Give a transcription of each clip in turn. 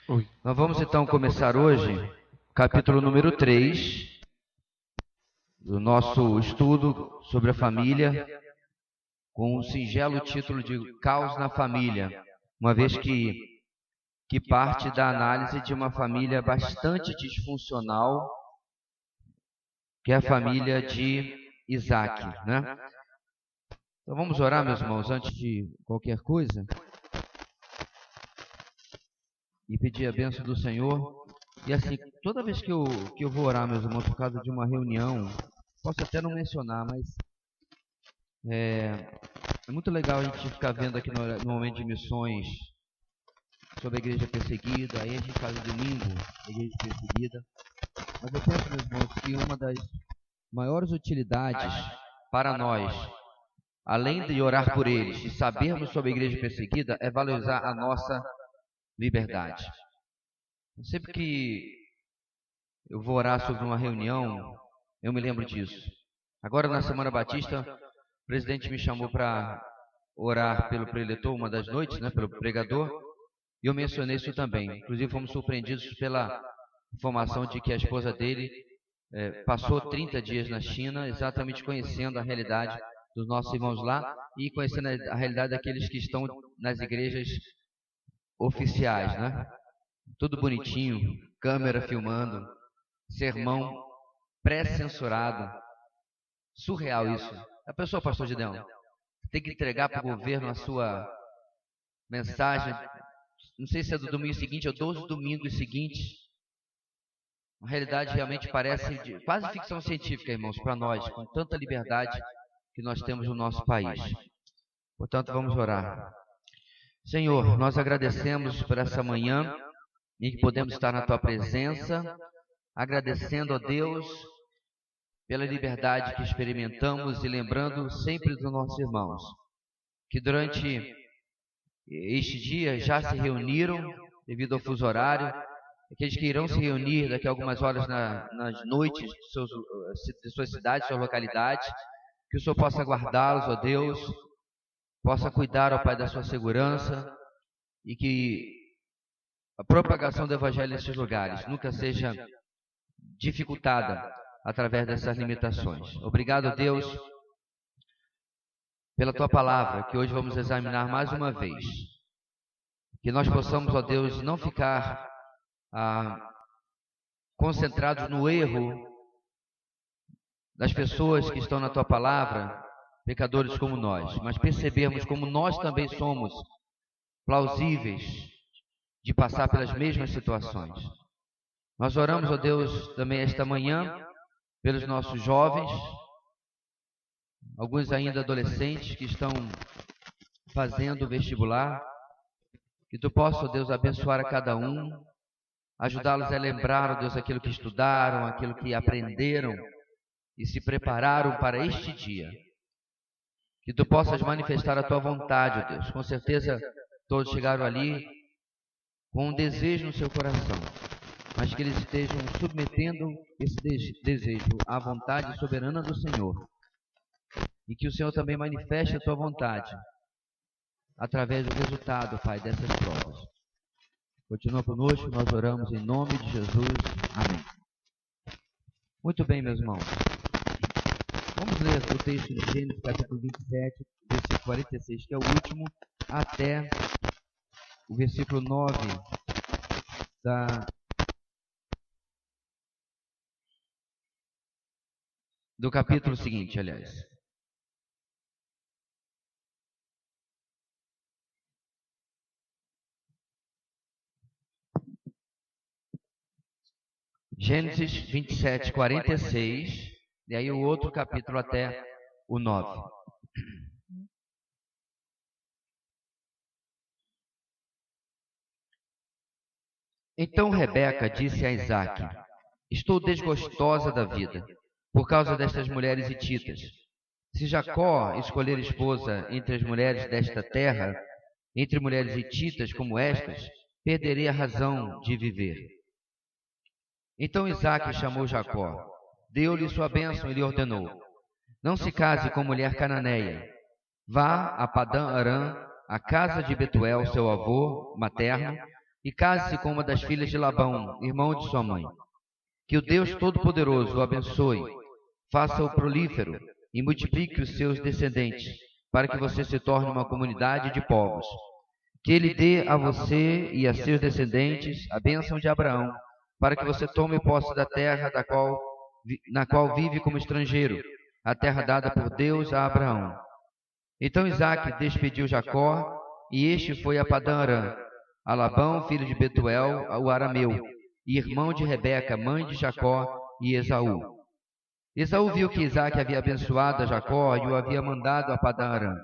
Oi. Nós vamos então começar hoje, capítulo número 3 do nosso estudo sobre a família, com o singelo título de Caos na Família, uma vez que parte da análise de uma família bastante disfuncional, que é a família de Isaac, né? Então vamos orar, meus irmãos, antes de qualquer coisa, e pedir a bênção do Senhor. E assim, toda vez que eu vou orar, meus irmãos, por causa de uma reunião, posso até não mencionar, mas é muito legal a gente ficar vendo aqui no momento de missões sobre a igreja perseguida. Aí a gente faz o domingo, a igreja perseguida. Mas eu penso, meus irmãos, que uma das maiores utilidades para nós, além de orar por eles e sabermos sobre a igreja perseguida, é valorizar a nossa liberdade. Sempre que eu vou orar sobre uma reunião, eu me lembro disso. Agora, na Semana Batista, o presidente me chamou para orar pelo preletor uma das noites, né, pelo pregador, e eu mencionei isso também. Inclusive, fomos surpreendidos pela informação de que a esposa dele passou 30 dias na China, exatamente conhecendo a realidade dos nossos irmãos lá e conhecendo a realidade daqueles que estão nas igrejas oficiais, né? Tudo bonitinho, câmera filmando, sermão pré-censurado. Surreal isso. A pessoa, pastor Gideão, tem que entregar para o governo a sua mensagem, não sei se é do domingo seguinte ou dos domingos seguintes. A realidade realmente parece quase ficção científica, irmãos, para nós, com tanta liberdade que nós temos no nosso país. Portanto, vamos orar. Senhor, nós agradecemos por essa manhã em que podemos estar na Tua presença, agradecendo a Deus pela liberdade que experimentamos e lembrando sempre dos nossos irmãos, que durante este dia já se reuniram devido ao fuso horário, aqueles que irão se reunir daqui a algumas horas nas noites de suas cidades, suas localidades, que o Senhor possa guardá-los, ó Deus, possa cuidar, ó Pai, da sua segurança e que a propagação do Evangelho nesses lugares nunca seja dificultada através dessas limitações. Obrigado, Deus, pela Tua palavra, que hoje vamos examinar mais uma vez. Que nós possamos, ó Deus, não ficar concentrados no erro das pessoas que estão na Tua palavra, pecadores como nós, mas percebermos como nós também somos plausíveis de passar pelas mesmas situações. Nós oramos, ó Deus, também esta manhã pelos nossos jovens, alguns ainda adolescentes que estão fazendo vestibular, que Tu possa, ó Deus, abençoar a cada um, ajudá-los a lembrar, ó Deus, aquilo que estudaram, aquilo que aprenderam e se prepararam para este dia. Que Tu possas manifestar a Tua vontade, ó Deus. Com certeza todos chegaram ali com um desejo no seu coração, mas que eles estejam submetendo esse desejo à vontade soberana do Senhor. E que o Senhor também manifeste a Tua vontade através do resultado, Pai, dessas provas. Continua conosco, nós oramos em nome de Jesus. Amém. Muito bem, meus irmãos. Vamos ler o texto de Gênesis, capítulo 27, versículo 46, que é o último, até o versículo 9 do capítulo seguinte, aliás. Gênesis 27, 46, e aí o outro capítulo até o 9. Então Rebeca disse a Isaque: estou desgostosa da vida, por causa destas mulheres hititas. Se Jacó escolher esposa entre as mulheres desta terra, entre mulheres hititas como estas, perderei a razão de viver. Então Isaque chamou Jacó, deu-lhe sua bênção e lhe ordenou: não se case com mulher cananeia. Vá a Padã Arã, a casa de Betuel, seu avô materno, e case-se com uma das filhas de Labão, irmão de sua mãe. Que o Deus Todo-Poderoso o abençoe, faça-o prolífero e multiplique os seus descendentes, para que você se torne uma comunidade de povos. Que ele dê a você e a seus descendentes a bênção de Abraão, para que você tome posse da terra na qual vive como estrangeiro, a terra dada por Deus a Abraão. Então Isaque despediu Jacó, e este foi a Padã Arã, a Labão, filho de Betuel, o arameu, e irmão de Rebeca, mãe de Jacó, e Esaú. Esaú viu que Isaque havia abençoado a Jacó e o havia mandado a Padã Arã,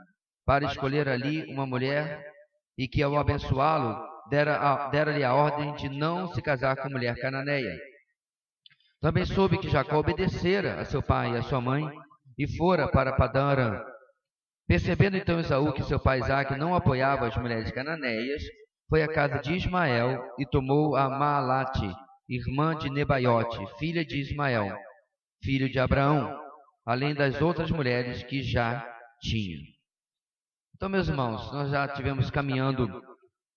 para escolher ali uma mulher, e que ao abençoá-lo, dera-lhe a ordem de não se casar com mulher cananeia. Também soube que Jacó obedecera a seu pai e a sua mãe, e fora para Padã Arã. Percebendo então Esaú que seu pai Isaque não apoiava as mulheres cananeias, foi à casa de Ismael e tomou a Maalate, irmã de Nebaiote, filha de Ismael, filho de Abraão, além das outras mulheres que já tinha. Então, meus irmãos, nós já estivemos caminhando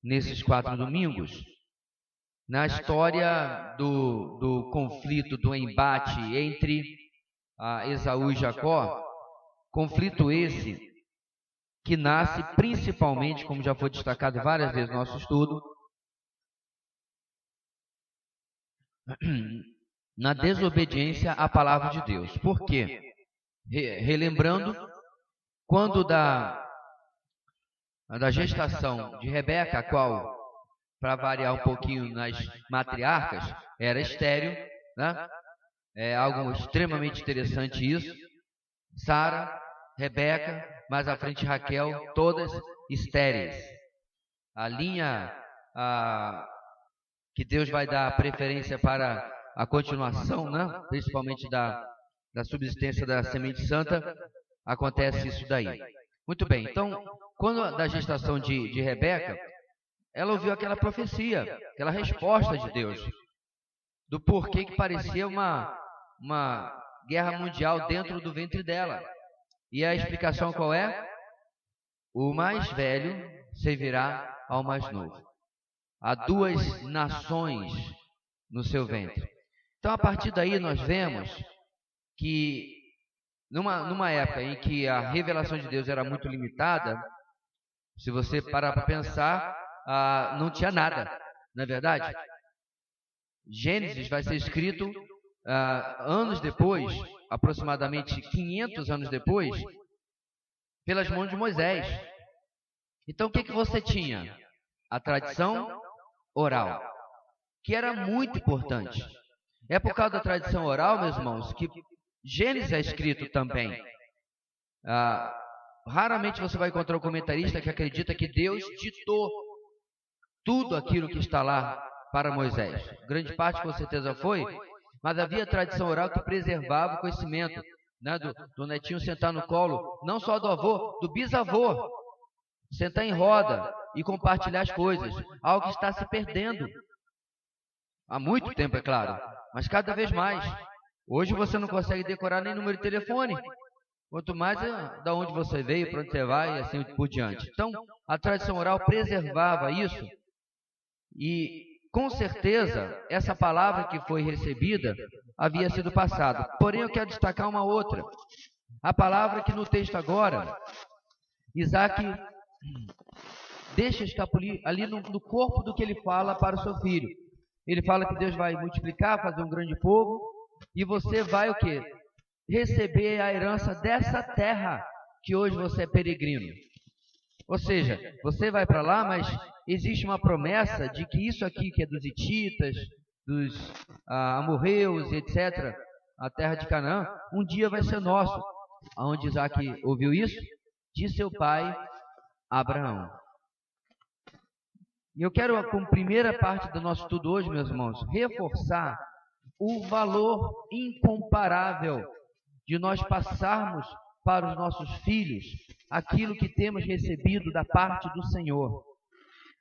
nesses 4 domingos na história do conflito, do embate entre Esaú e Jacó, conflito esse que nasce principalmente, como já foi destacado várias vezes no nosso estudo, na desobediência à palavra de Deus. Por quê? Relembrando, quando da gestação de Rebeca, a qual, para variar um pouquinho nas matriarcas, era estéril, né? É algo extremamente interessante isso. Sara, Rebeca, mais à frente Raquel, todas estéreis. A linha que Deus vai dar preferência para a continuação, né? Principalmente da subsistência da semente santa, acontece isso daí. Muito bem, então, quando da gestação de Rebeca, ela ouviu aquela profecia, aquela resposta de Deus, do porquê que parecia uma guerra mundial dentro do ventre dela. E a explicação qual é? O mais velho servirá ao mais novo. Há 2 nações no seu ventre. Então, a partir daí, nós vemos que numa época em que a revelação de Deus era muito limitada, se você parar para pensar, não tinha nada, não é verdade? Gênesis vai ser escrito anos depois, aproximadamente 500 anos depois, pelas mãos de Moisés. Então, o que você tinha? A tradição oral, que era muito importante. É por causa da tradição oral, meus irmãos, que Gênesis é escrito também. Raramente você vai encontrar um comentarista que acredita que Deus ditou tudo aquilo que está lá para Moisés. Grande parte com certeza foi, mas havia tradição oral que preservava o conhecimento, né, do netinho sentar no colo, não só do avô, do bisavô, sentar em roda e compartilhar as coisas, algo que está se perdendo. Há muito tempo, é claro, mas cada vez mais. Hoje você não consegue decorar nem número de telefone, quanto mais da onde você veio, para onde você vai e assim por diante. Então, a tradição oral preservava isso e, com certeza, essa palavra que foi recebida havia sido passada. Porém, eu quero destacar uma outra. A palavra que no texto agora, Isaque deixa escapulir ali no corpo do que ele fala para o seu filho. Ele fala que Deus vai multiplicar, fazer um grande povo, e você vai o quê? Receber a herança dessa terra que hoje você é peregrino. Ou seja, você vai para lá, mas existe uma promessa de que isso aqui que é dos hititas, dos amorreus, etc., a terra de Canaã, um dia vai ser nosso. Aonde Isaque ouviu isso? De seu pai Abraão. E eu quero, como primeira parte do nosso estudo hoje, meus irmãos, reforçar o valor incomparável de nós passarmos para os nossos filhos aquilo que temos recebido da parte do Senhor.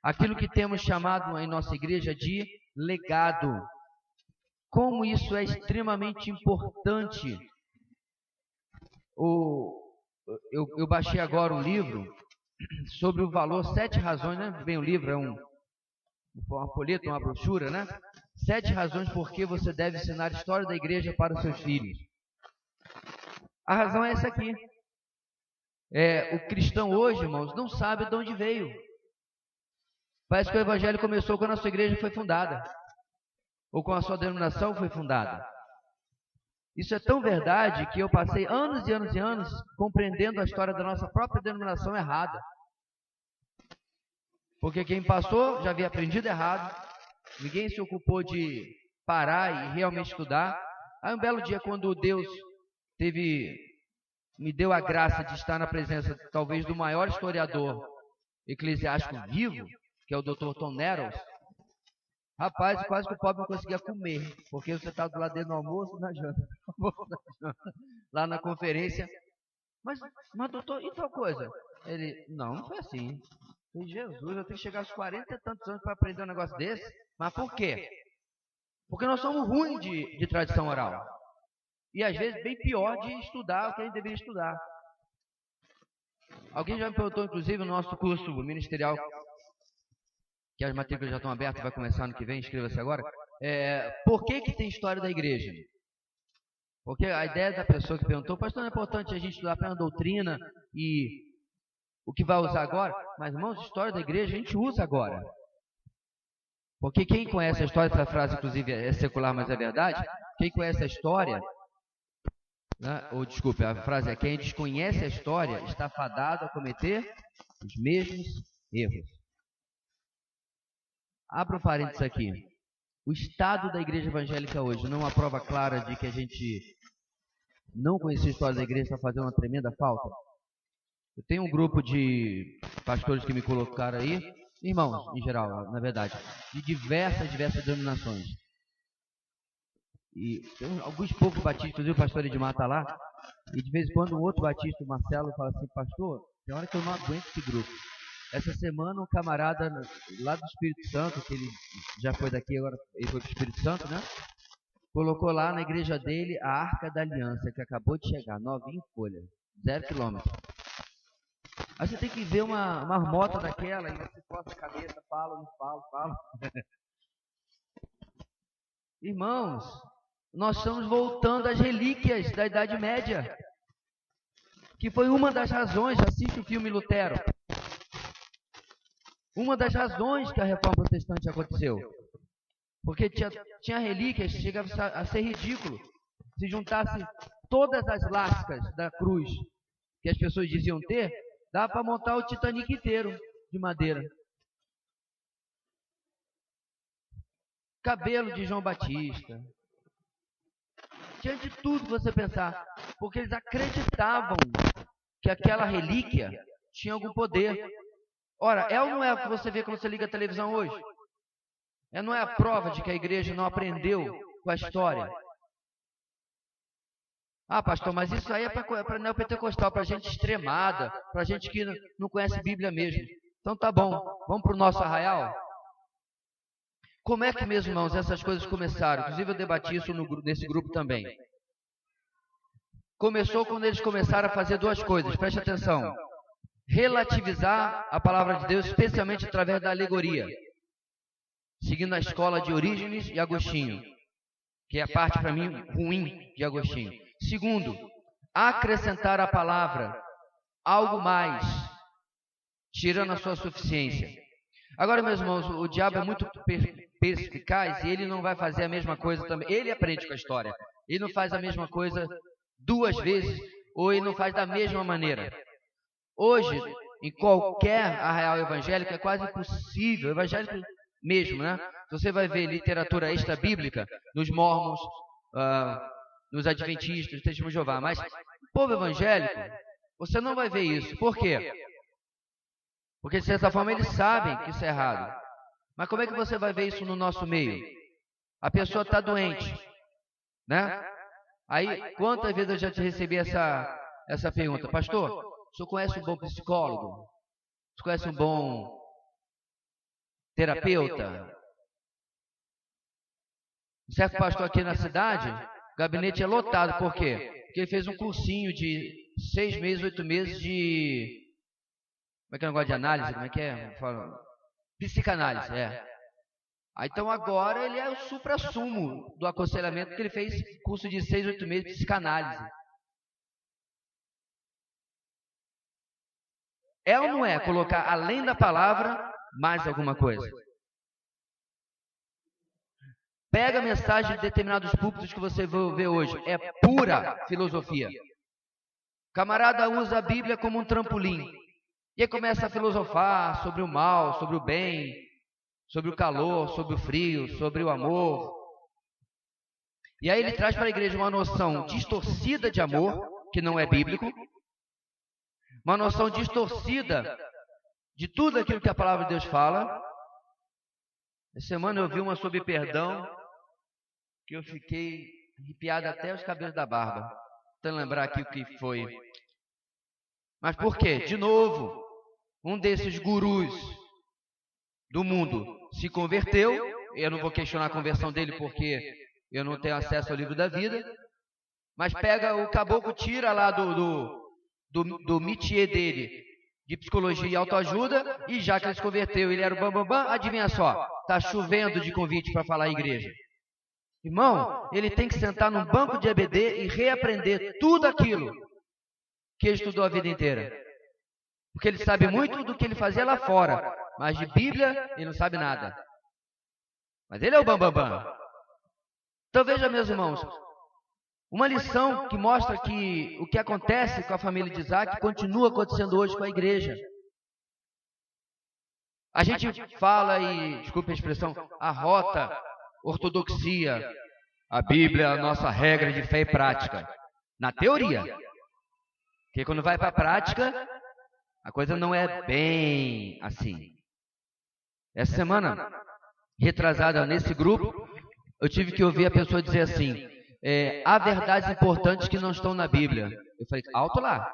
Aquilo que temos chamado em nossa igreja de legado. Como isso é extremamente importante. Eu baixei agora um livro sobre o valor, 7 razões, né? Bem, o livro um folheto, uma brochura, né? 7 razões por que você deve ensinar a história da igreja para os seus filhos. A razão é essa aqui. O cristão hoje, irmãos, não sabe de onde veio. Parece que o evangelho começou quando a sua igreja foi fundada, ou quando a sua denominação foi fundada. Isso é tão verdade que eu passei anos e anos e anos compreendendo a história da nossa própria denominação errada. Porque quem passou já havia aprendido errado, ninguém se ocupou de parar e realmente estudar. Aí um belo dia, quando Deus me deu a graça de estar na presença talvez do maior historiador eclesiástico vivo, que é o Dr. Tom Nettles, rapaz, quase que o pobre não conseguia comer, porque você está do lado dele no almoço, na janta, lá na conferência. Mas doutor, e tal coisa? Ele, não foi assim. Falei, Jesus, eu tenho que chegar aos 40 e tantos anos para aprender um negócio desse? Mas por quê? Porque nós somos ruins de tradição oral. E às vezes bem pior de estudar o que a gente deveria estudar. Alguém já me perguntou, inclusive, no nosso curso ministerial, que as matrículas já estão abertas, vai começar ano que vem, inscreva-se agora. Por que tem história da igreja? Porque a ideia da pessoa que perguntou, pastor, não é importante a gente estudar apenas doutrina e o que vai usar agora? Mas, irmãos, história da igreja a gente usa agora. Porque quem conhece a história, essa frase inclusive é secular, mas é verdade, quem conhece a história, né, ou desculpe, a frase é quem desconhece a história está fadado a cometer os mesmos erros. Abra um parênteses aqui. O estado da igreja evangélica hoje não é uma prova clara de que a gente não conhecia a história da igreja, está fazendo uma tremenda falta? Eu tenho um grupo de pastores que me colocaram aí, irmãos, em geral, na verdade, de diversas denominações. E tem alguns poucos batistas, o pastor Edmar está lá, e de vez em quando um outro batista, o Marcelo, fala assim, pastor, tem hora que eu não aguento esse grupo. Essa semana um camarada lá do Espírito Santo, que ele já foi daqui, agora ele foi para o Espírito Santo, né? Colocou lá na igreja dele a Arca da Aliança, que acabou de chegar, novinha em folha, 0 quilômetro. Aí você tem que ver uma marmota daquela, e você coça a cabeça, fala, não fala. Irmãos, nós estamos voltando às relíquias da Idade Média, que foi uma das razões, assiste o filme Lutero, uma das razões que a Reforma Protestante aconteceu. Porque tinha relíquias que chegava a ser ridículo. Se juntasse todas as lascas da cruz que as pessoas diziam ter, dá para montar o Titanic inteiro de madeira. Cabelo de João Batista. Tinha de tudo que você pensar. Porque eles acreditavam que aquela relíquia tinha algum poder. Ora, é ou não é o que você vê quando você liga a televisão hoje? Não é a prova de que a igreja não aprendeu com a história? Ah, pastor, mas isso aí é para neopentecostal, para gente extremada, para gente que não conhece Bíblia mesmo. Então tá bom, vamos para o nosso arraial? Como é que, meus irmãos, essas coisas começaram? Inclusive eu debati isso nesse grupo também. Começou quando eles começaram a fazer duas coisas, preste atenção. Relativizar a palavra de Deus, especialmente através da alegoria, seguindo a escola de Orígenes e Agostinho, que é a parte, para mim, ruim de Agostinho. Segundo, acrescentar à palavra algo mais, tirando a sua suficiência. Agora, meus irmãos, o diabo é muito perspicaz e ele não vai fazer a mesma coisa também. Ele aprende com a história. Ele não faz a mesma coisa duas vezes ou ele não faz da mesma maneira. Hoje, em qualquer arraial evangélico, é quase impossível, evangélico mesmo, né? Você vai ver literatura extra-bíblica nos mormons, nos adventistas, nos testemunhos de Jeová, mas no povo evangélico, você não vai ver isso. Por quê? Porque, de certa forma, eles sabem que isso é errado. Mas como é que você vai ver isso no nosso meio? A pessoa está doente, né? Aí, quantas vezes eu já te recebi essa pergunta? Pastor, o senhor conhece um bom psicólogo? O senhor conhece um bom terapeuta? Um certo pastor aqui na cidade, o gabinete é lotado. Por quê? Porque ele fez um cursinho de 6 meses, 8 meses de... Como é que é o negócio de análise? Como é que é? Psicanálise, Então agora ele é o suprassumo do aconselhamento, porque ele fez curso de 6, 8 meses de psicanálise. É ou não é colocar além da palavra mais alguma coisa? Pega a mensagem de determinados púlpitos que você vê hoje. É pura filosofia. O camarada usa a Bíblia como um trampolim. E aí começa a filosofar sobre o mal, sobre o bem, sobre o calor, sobre o frio, sobre o amor. E aí ele traz para a igreja uma noção distorcida de amor, que não é bíblico. Uma noção distorcida de tudo aquilo que a palavra de Deus fala. Essa semana eu vi uma sobre perdão, que eu fiquei arrepiado até os cabelos da barba. Tentando lembrar aqui o que foi. Mas por quê? De novo, um desses gurus do mundo se converteu. Eu não vou questionar a conversão dele porque eu não tenho acesso ao livro da vida. Mas pega o caboclo, tira lá do métier dele de psicologia e autoajuda, e já que ele se converteu, ele era o bambambam, adivinha só, está chovendo de convite para falar à igreja. Irmão, ele tem que sentar num banco de EBD e reaprender tudo aquilo que ele estudou a vida inteira. Porque ele sabe muito do que ele fazia lá fora, mas de Bíblia ele não sabe nada. Mas ele é o bambambam. Então veja, meus irmãos, uma lição que mostra que o que acontece com a família de Isaac continua acontecendo hoje com a igreja. A gente fala e, desculpe a expressão, arrota ortodoxia, a Bíblia é a nossa regra de fé e prática. Na teoria. Porque quando vai para a prática, a coisa não é bem assim. Essa semana, retrasada nesse grupo, eu tive que ouvir a pessoa dizer assim, há verdades importantes que não estão na Bíblia. Eu falei, alto lá.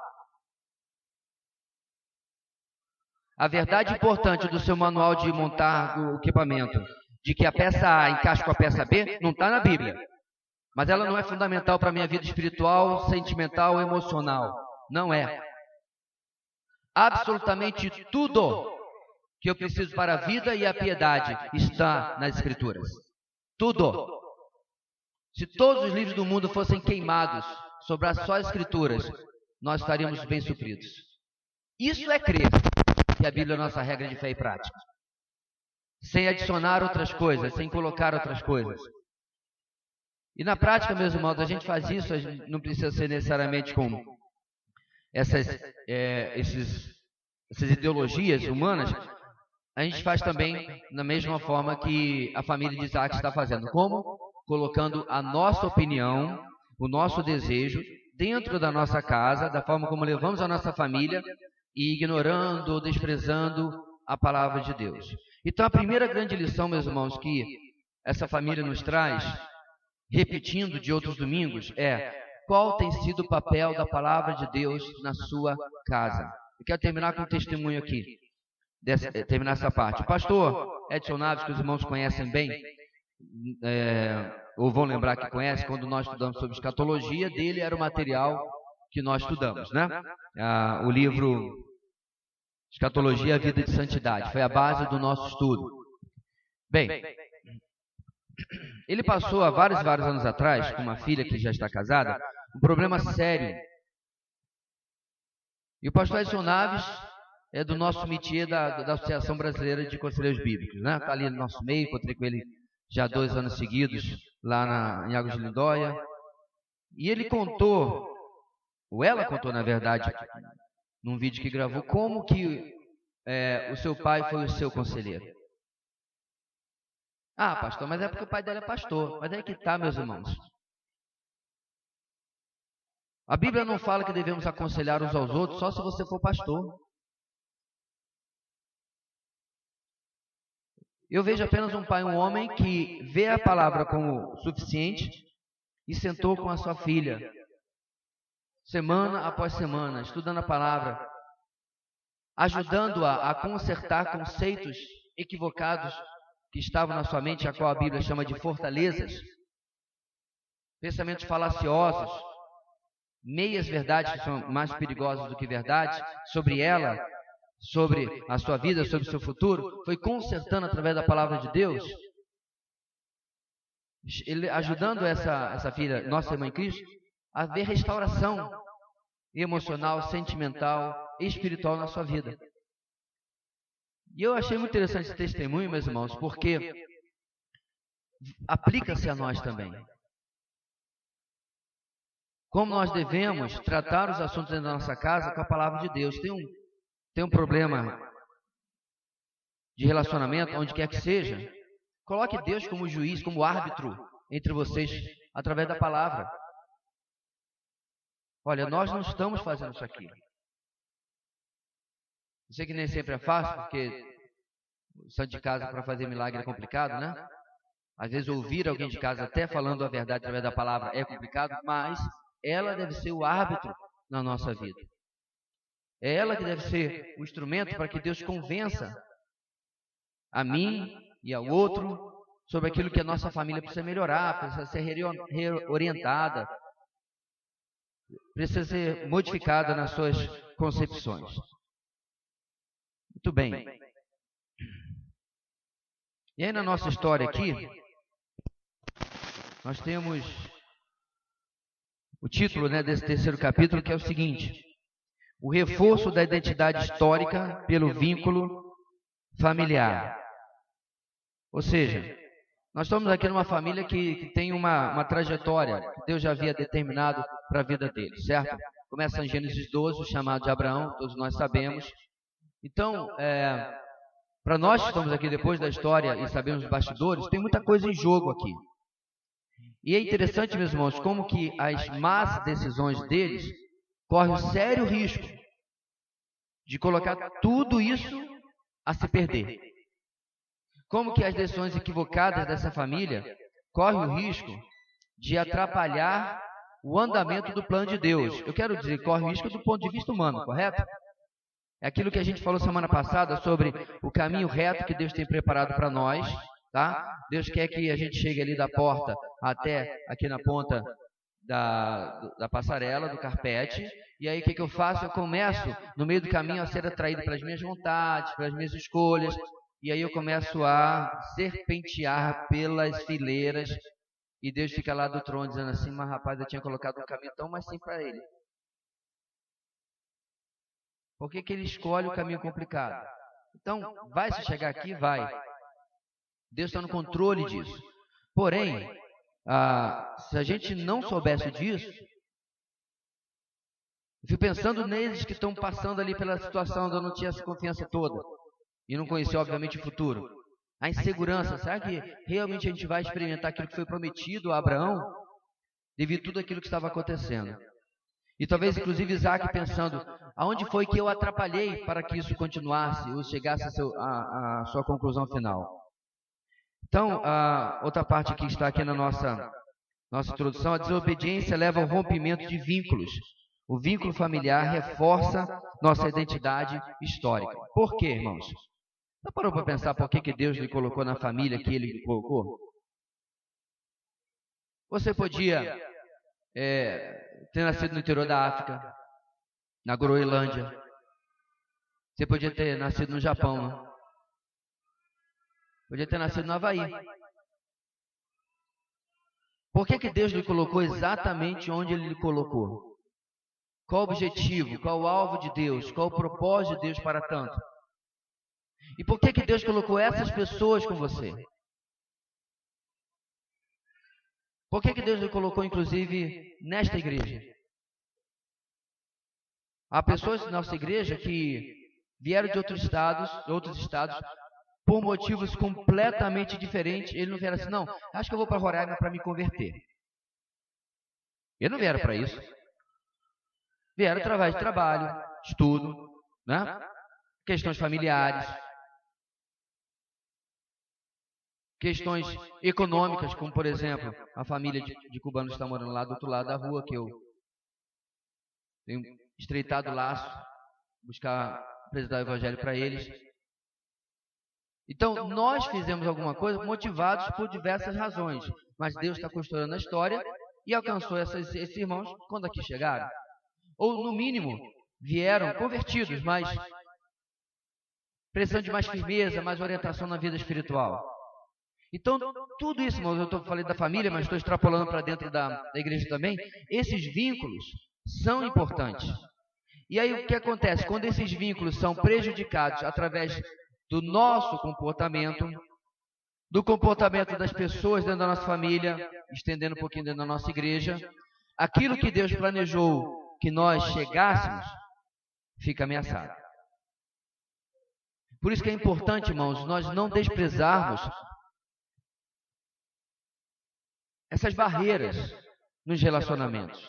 A verdade importante do seu manual de montar o equipamento, de que a peça A encaixa com a peça B, não está na Bíblia. Mas ela não é fundamental para a minha vida espiritual, sentimental, emocional. Não é. Absolutamente tudo que eu preciso para a vida e a piedade está nas Escrituras. Tudo. Se todos os livros do mundo fossem queimados, sobrasse só as Escrituras, nós estaríamos bem supridos. Isso é crer que a Bíblia é a nossa regra de fé e prática. Sem adicionar outras coisas, sem colocar outras coisas. E na prática, meus irmãos, a gente faz isso, a gente não precisa ser necessariamente com essas ideologias humanas, a gente faz também da mesma forma que a família de Isaac está fazendo. Como? Colocando a nossa opinião, o nosso desejo, dentro da nossa casa, da forma como levamos a nossa família, e ignorando ou desprezando a palavra de Deus. Então, a primeira grande lição, meus irmãos, que essa família nos traz, repetindo de outros domingos, é qual tem sido o papel da palavra de Deus na sua casa. Eu quero terminar com um testemunho aqui, terminar essa parte. O pastor Edson Naves, que os irmãos conhecem bem, ou vão lembrar que conhece, quando nós estudamos sobre escatologia, dele era o material que nós estudamos, né? O livro Escatologia, a Vida de Santidade, foi a base do nosso estudo. Bem, ele passou há vários anos atrás, com uma filha que já está casada, um problema sério. E o pastor Edson Naves é do nosso métier da Associação Brasileira de Conselheiros Bíblicos, né? Está ali no nosso meio, encontrei com ele já 2 anos seguidos, lá em Águas de Lindóia. E ele contou, ou ela contou, na verdade, num vídeo que gravou, como que o seu pai foi o seu conselheiro. Ah, pastor, mas é porque o pai dela é pastor. Mas é que está, meus irmãos. A Bíblia não fala que devemos aconselhar uns aos outros só se você for pastor. Eu vejo apenas um pai, um homem que vê a palavra como suficiente e sentou com a sua filha, semana após semana, estudando a palavra, ajudando-a a consertar conceitos equivocados que estavam na sua mente, a qual a Bíblia chama de fortalezas, pensamentos falaciosos, meias verdades que são mais perigosas do que verdades, sobre ela, sobre a sua vida, sobre o seu futuro, foi consertando através da palavra de Deus, ele ajudando essa filha, nossa irmã em Cristo, a ver restauração emocional, sentimental e espiritual na sua vida. E eu achei muito interessante esse testemunho, meus irmãos, porque aplica-se a nós também. Como nós devemos tratar os assuntos dentro da nossa casa com a palavra de Deus. Tem um problema de relacionamento, onde quer que seja, coloque Deus como juiz, como árbitro entre vocês, através da palavra. Olha, nós não estamos fazendo isso aqui. Eu sei que nem sempre é fácil, porque o santo de casa para fazer milagre é complicado, né? Às vezes ouvir alguém de casa até falando a verdade através da palavra é complicado, mas ela deve ser o árbitro na nossa vida. É ela que deve ser o instrumento para que Deus convença a mim e ao outro sobre aquilo que a nossa família precisa melhorar, precisa ser reorientada, precisa ser modificada nas suas concepções. Muito bem. E aí na nossa história aqui, nós temos o título, né, desse terceiro capítulo, que é o seguinte: o reforço da identidade histórica pelo vínculo familiar. Ou seja, nós estamos aqui numa família que tem uma trajetória que Deus já havia determinado para a vida deles, certo? Começa em Gênesis 12, o chamado de Abraão, todos nós sabemos. Então, para nós que estamos aqui depois da história e sabemos os bastidores, tem muita coisa em jogo aqui. E é interessante, meus irmãos, como que as más decisões deles correm um sério risco de colocar tudo isso a se perder. Como que as decisões equivocadas dessa família correm o risco de atrapalhar o andamento do plano de Deus. Eu quero dizer, corre o risco do ponto de vista humano, correto? É aquilo que a gente falou semana passada sobre o caminho reto que Deus tem preparado para nós, tá? Deus quer que a gente chegue ali da porta até aqui na ponta da passarela, do carpete, e aí o que eu faço? Eu começo no meio do caminho a ser atraído pelas minhas vontades, pelas minhas escolhas, e aí eu começo a serpentear pelas fileiras, e Deus fica lá do trono dizendo assim: mas rapaz, eu tinha colocado um caminho tão mais simples para ele. Por que ele escolhe o caminho complicado? Então, vai se chegar aqui? Vai. Deus está no controle disso. Porém, se a gente não soubesse disso, eu fico pensando neles que estão passando ali pela situação onde eu não tinha essa confiança toda e não conhecia, obviamente, o futuro. A insegurança, será que realmente a gente vai experimentar aquilo que foi prometido a Abraão devido a tudo aquilo que estava acontecendo? E talvez, inclusive, Isaac pensando, aonde foi que eu atrapalhei para que isso continuasse ou chegasse a sua conclusão final? Então, a outra parte que está aqui na nossa introdução, a desobediência leva ao rompimento de vínculos. O vínculo familiar reforça nossa identidade histórica. Por quê, irmãos? Você parou para pensar por que Deus lhe colocou na família que Ele lhe colocou? Você podia ter nascido no interior da África, na Groenlândia. Você podia ter nascido no Japão, né? Podia ter nascido no Havaí. Por que Deus lhe colocou exatamente onde Ele lhe colocou? Qual o objetivo? Qual o alvo de Deus? Qual o propósito de Deus para tanto? E por que Deus colocou essas pessoas com você? Por que Deus lhe colocou, inclusive, nesta igreja? Há pessoas na nossa igreja que vieram de outros estados, por motivos completamente diferentes. Eles não vieram assim, não, acho que eu vou para Roraima para me converter. Eles não vieram para isso. Vieram através de trabalho, estudo, né? Questões familiares, questões econômicas, como, por exemplo, a família de cubanos está morando lá do outro lado da rua, que eu tenho estreitado o laço, buscar apresentar o evangelho para eles. Então, nós fizemos alguma coisa motivados por diversas razões, mas Deus está costurando a história e alcançou esses irmãos quando aqui chegaram. Ou, no mínimo, vieram convertidos, mas precisando de mais firmeza, mais orientação na vida espiritual. Então, tudo isso, irmãos, eu falei da família, mas estou extrapolando para dentro da igreja também. Esses vínculos são importantes. E aí o que acontece? Quando esses vínculos são prejudicados através do nosso comportamento, do comportamento das pessoas dentro da nossa família, estendendo um pouquinho dentro da nossa igreja, aquilo que Deus planejou que nós chegássemos, fica ameaçado. Por isso que é importante, irmãos, nós não desprezarmos essas barreiras nos relacionamentos.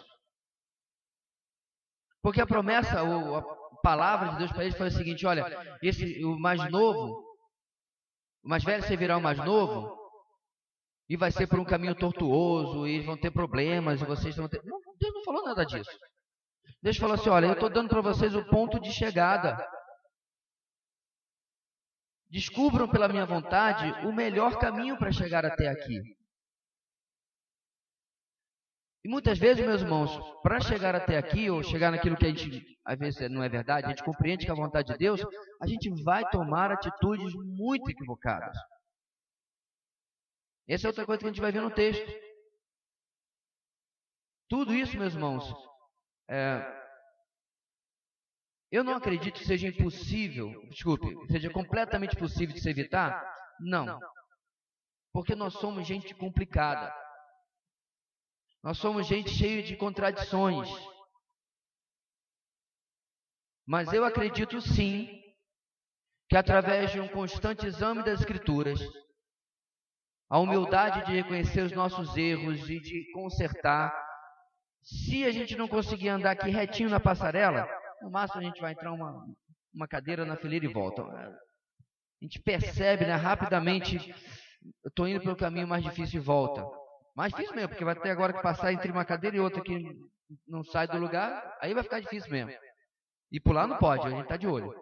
Porque a promessa, a palavra de Deus para eles foi o seguinte: olha, o mais novo, o mais velho servirá o mais novo, e vai ser por um caminho tortuoso, e eles vão ter problemas, e vocês vão ter... Não, Deus não falou nada disso. Deus falou assim: olha, eu estou dando para vocês o ponto de chegada. Descubram pela minha vontade o melhor caminho para chegar até aqui. E muitas vezes, meus irmãos, para chegar até aqui, ou chegar naquilo que a gente, às vezes não é verdade, a gente compreende que é a vontade de Deus, a gente vai tomar atitudes muito equivocadas. Essa é outra coisa que a gente vai ver no texto. Tudo isso, meus irmãos, eu não acredito que seja impossível, seja completamente possível de se evitar. Não. Porque nós somos gente complicada. Nós somos gente cheia de contradições. Mas eu acredito sim que através de um constante exame das Escrituras, a humildade de reconhecer os nossos erros e de consertar, se a gente não conseguir andar aqui retinho na passarela, no máximo a gente vai entrar uma cadeira na fileira e volta. A gente percebe, né, rapidamente, eu estou indo pelo caminho mais difícil e volta. Mais difícil mesmo, porque vai ter agora que passar entre uma cadeira e outra que não sai do lugar, aí vai ficar difícil mesmo. E pular não pode, a gente está de olho.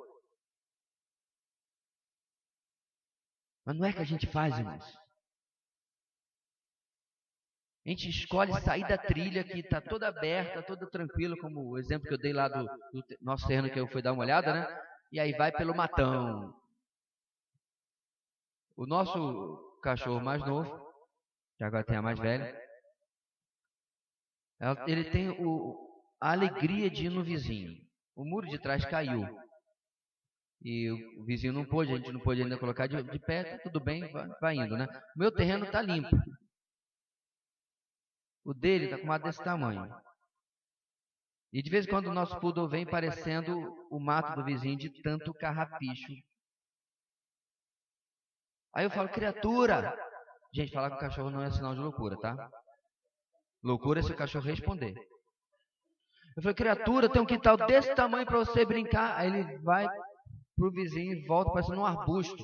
Mas não é que a gente faz, irmãos. A gente escolhe sair da trilha que está toda aberta, toda tranquila, como o exemplo que eu dei lá do nosso terreno que eu fui dar uma olhada, né? E aí vai pelo matão. O nosso cachorro mais novo, que agora tem a mais velha, ele tem a alegria de ir no vizinho. O muro de trás caiu. E o vizinho não pôde, a gente não pôde ainda colocar de pé, tá tudo bem, vai indo, né? O meu terreno está limpo. O dele está com uma desse tamanho. E de vez em quando o nosso poodle vem parecendo o mato do vizinho de tanto carrapicho. Aí eu falo, criatura! Gente, falar com o cachorro não é sinal de loucura, tá? Loucura é se o cachorro responder. Eu falei, criatura, tem um quintal desse tamanho para você brincar. Aí ele vai pro vizinho e volta parecendo um arbusto.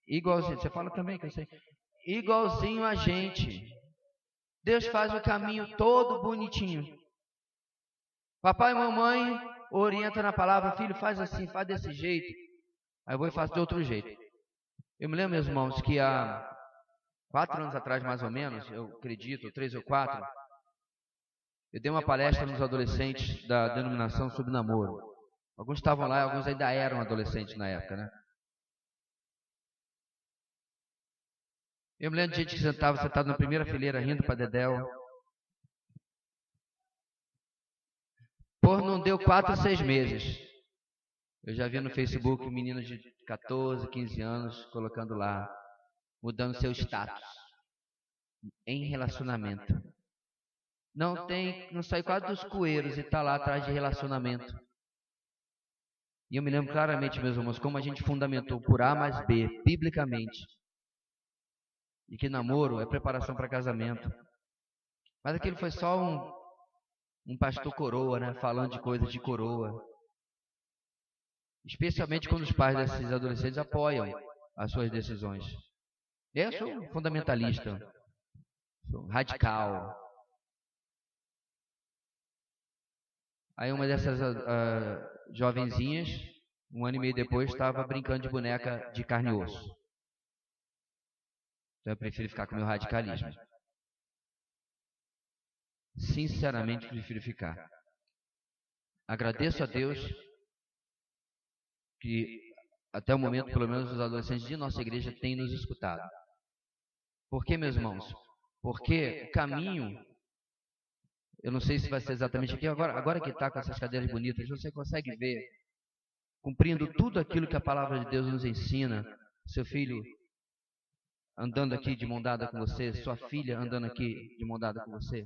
Igualzinho, você fala também que eu sei. Igualzinho a gente. Deus faz o caminho todo bonitinho. Papai e mamãe orientam na palavra, filho, faz assim, faz desse jeito. Aí eu vou e faço de outro jeito. Eu me lembro, meus irmãos, que há 4 anos atrás, mais ou menos, eu acredito, 3 ou 4, eu dei uma palestra nos adolescentes da denominação sobre namoro. Alguns estavam lá, alguns ainda eram adolescentes na época, né? Eu me lembro de gente que estava sentado na primeira fileira rindo para Dedéu. Por não deu 4 ou 6 meses. Eu já vi no Facebook meninos de 14, 15 anos colocando lá, mudando seu status em relacionamento. Não sai quase dos coeiros e está lá atrás de relacionamento. E eu me lembro claramente, meus irmãos, como a gente fundamentou por A mais B, biblicamente. E que namoro é preparação para casamento. Mas aquilo foi só um pastor coroa, né? Falando de coisas de coroa. Especialmente quando os pais desses adolescentes apoiam as suas decisões. Eu sou fundamentalista, sou radical. Aí uma dessas jovenzinhas, 1 ano e meio depois, estava brincando de boneca de carne e osso. Então eu prefiro ficar com o meu radicalismo. Sinceramente, prefiro ficar. Agradeço a Deus que até o momento, pelo menos os adolescentes de nossa igreja têm nos escutado. Por quê, meus irmãos? Porque o caminho, eu não sei se vai ser exatamente aqui, agora que está com essas cadeiras bonitas, você consegue ver, cumprindo tudo aquilo que a palavra de Deus nos ensina, seu filho andando aqui de mão dada com você, sua filha andando aqui de mão dada com você.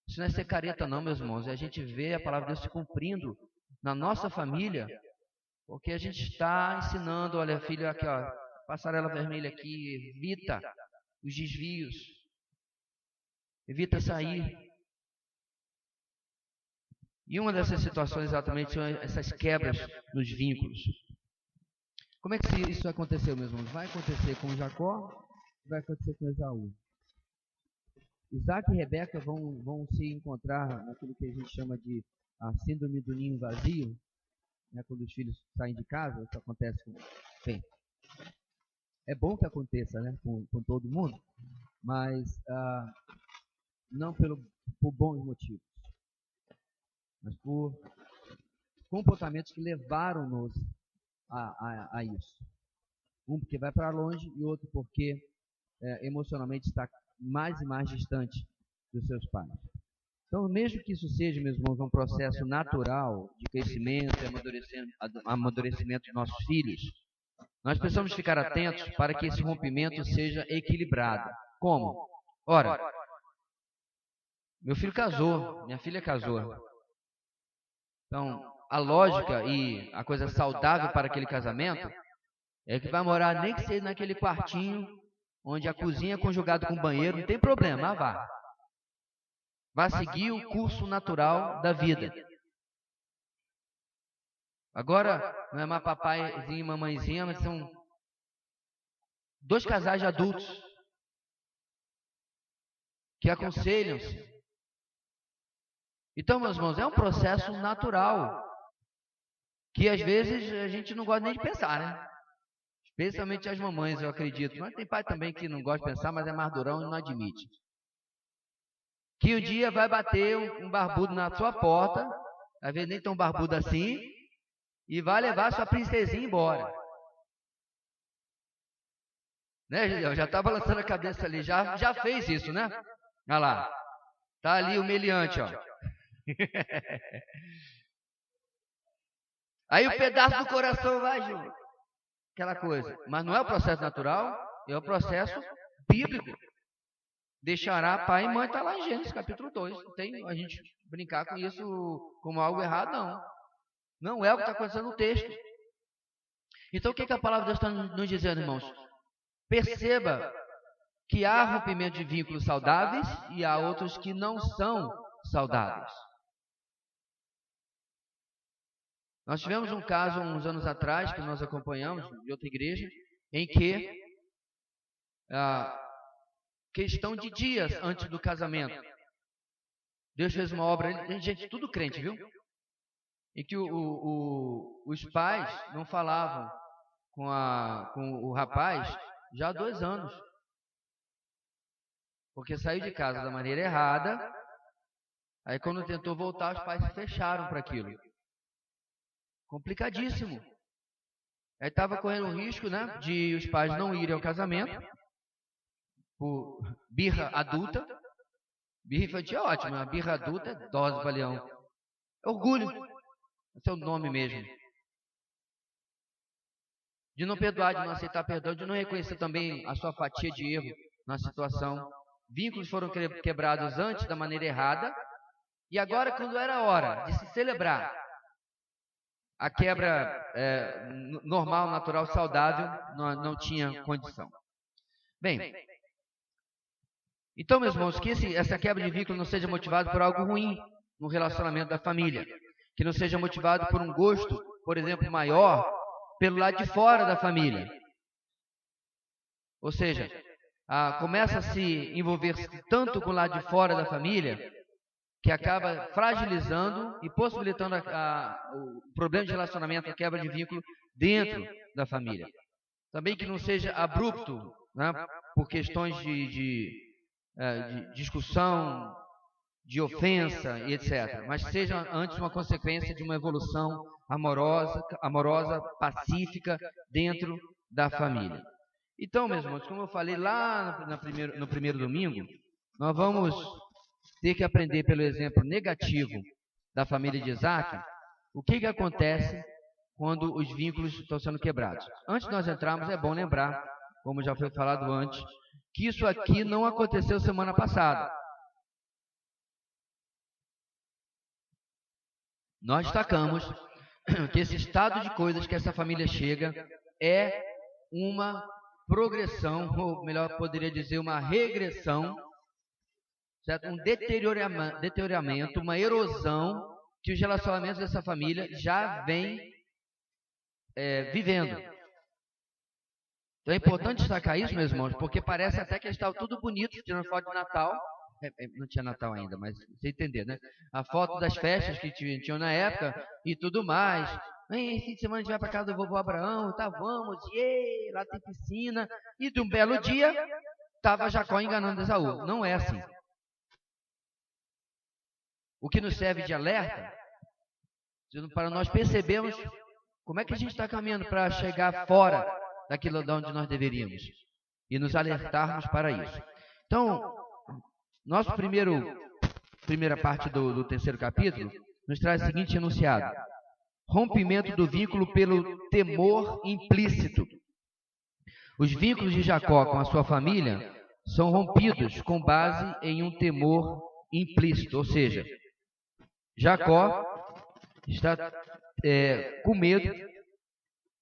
Isso não é ser careta não, meus irmãos, é a gente ver a palavra de Deus se cumprindo na nossa família, porque a gente está ensinando, olha, filho, aqui, ó, passarela vermelha aqui, evita os desvios, evita sair. E uma dessas situações exatamente são essas quebras nos vínculos. Como é que isso aconteceu, meus irmãos? Vai acontecer com Jacó, vai acontecer com Esaú. Isaac e Rebeca vão se encontrar naquilo que a gente chama de a síndrome do ninho vazio, né? Quando os filhos saem de casa, isso acontece com... Bem, é bom que aconteça, né? Com todo mundo, mas não por bons motivos, mas por comportamentos que levaram-nos a isso. Um porque vai para longe e outro porque emocionalmente está mais e mais distante dos seus pais. Então, mesmo que isso seja, meus irmãos, um processo natural de crescimento e amadurecimento dos nossos filhos, nós precisamos ficar atentos para que esse rompimento seja equilibrado. Como? Ora, meu filho casou, minha filha casou. Então, a lógica e a coisa saudável para aquele casamento é que vai morar nem que seja naquele quartinho onde a cozinha é conjugada com o banheiro, não tem problema, vá. Vai seguir o curso natural da vida. Agora, não é mais papaizinho e mamãezinha, mas são dois casais de adultos que aconselham-se. Então, meus irmãos, é um processo natural que às vezes a gente não gosta nem de pensar, né? Especialmente as mamães, eu acredito. Mas tem pai também que não gosta de pensar, mas é mais durão e não admite. Que um dia vai bater um barbudo na sua porta, às vezes nem tão barbudo assim, e vai levar sua princesinha embora. Né, eu já estava balançando a cabeça ali, já fez isso, né? Olha lá, tá ali o meliante, ó. Aí o pedaço do coração vai junto. Aquela coisa. Mas não é o processo natural, é o processo bíblico. Deixará pai e mãe, está lá em Gênesis capítulo 2. Não tem a gente brincar com isso como algo errado, não. Não é o que está acontecendo no texto. Então o que a palavra de Deus está nos dizendo, irmãos? Perceba que há rompimento de vínculos saudáveis e há outros que não são saudáveis. Nós tivemos um caso uns anos atrás, que nós acompanhamos, de outra igreja, em que, questão de dias antes do casamento, Deus fez uma obra, gente, tudo crente, viu? Em que os pais não falavam com o rapaz já há 2 anos. Porque saiu de casa da maneira errada, aí quando tentou voltar, os pais se fecharam para aquilo. Complicadíssimo. Aí estava correndo o risco, né, de os pais não irem ao casamento, por birra adulta. Birra infantil é ótimo, a birra adulta é dose para leão. Orgulho, esse é o nome mesmo. De não perdoar, de não aceitar perdão, de não reconhecer também a sua fatia de erro na situação. Vínculos foram quebrados antes da maneira errada, e agora, quando era a hora de se celebrar a quebra normal, natural, saudável, não tinha condição. Bem, então, meus irmãos, que essa quebra de vínculo não seja motivada por algo ruim no relacionamento da família, que não seja motivado por um gosto, por exemplo, maior pelo lado de fora da família. Ou seja, começa a se envolver tanto com o lado de fora da família, que acaba fragilizando e possibilitando o problema de relacionamento, a quebra de vínculo dentro da família. Também que não seja abrupto, né, por questões de discussão, de ofensa e etc., mas seja antes uma consequência de uma evolução amorosa, pacífica dentro da família. Então, meus irmãos, como eu falei lá no primeiro domingo, nós vamos ter que aprender pelo exemplo negativo da família de Isaac, o que acontece quando os vínculos estão sendo quebrados. Antes de nós entrarmos, é bom lembrar, como já foi falado antes, que isso aqui não aconteceu semana passada. Nós destacamos que esse estado de coisas que essa família chega é uma progressão, ou melhor, poderia dizer uma regressão, certo? Um deterioramento, uma erosão que os relacionamentos dessa família já vem vivendo. Então é importante destacar isso, meus irmãos, porque parece até que estava tudo bonito, tirando foto de Natal. Não tinha Natal ainda, mas você entender, né? A foto das festas que tinham na época e tudo mais. Fim de semana a gente vai para casa do vovô Abraão, tá, vamos, lá tem piscina. E de um belo dia, estava Jacó enganando Esaú. Não é assim. O que nos serve de alerta, para nós percebermos como é que a gente está caminhando para chegar fora daquilo de onde nós deveríamos e nos alertarmos para isso. Então, nossa primeira parte do terceiro capítulo nos traz o seguinte enunciado: rompimento do vínculo pelo temor implícito. Os vínculos de Jacó com a sua família são rompidos com base em um temor implícito, ou seja, Jacó está com medo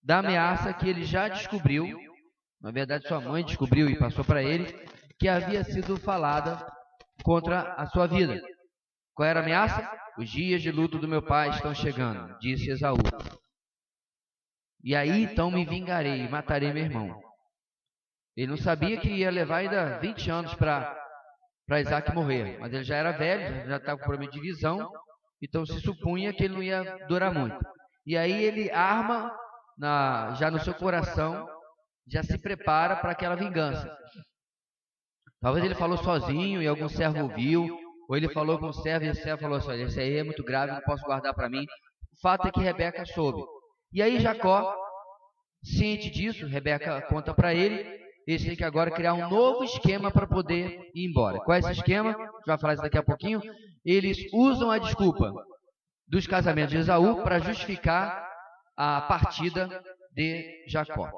da ameaça que ele já descobriu, na verdade sua mãe descobriu e passou para ele, que havia sido falada contra a sua vida. Qual era a ameaça? Os dias de luto do meu pai estão chegando, disse Esaú. E aí então me vingarei e matarei meu irmão. Ele não sabia que ia levar ainda 20 anos para Isaac morrer, mas ele já era velho, já estava com problema de visão, então se supunha que ele não ia durar muito. E aí ele arma já no seu coração, já se prepara para aquela vingança. Talvez ele falou sozinho e algum servo ouviu, ou ele falou com o servo e o servo falou assim: esse aí é muito grave, não posso guardar para mim. O fato é que Rebeca soube. E aí Jacó, ciente disso, Rebeca conta para ele, eles têm que agora criar um novo esquema para poder ir embora. Qual é esse esquema? A gente vai falar isso daqui a pouquinho. Eles usam a desculpa dos casamentos de Esaú para justificar a partida de Jacó.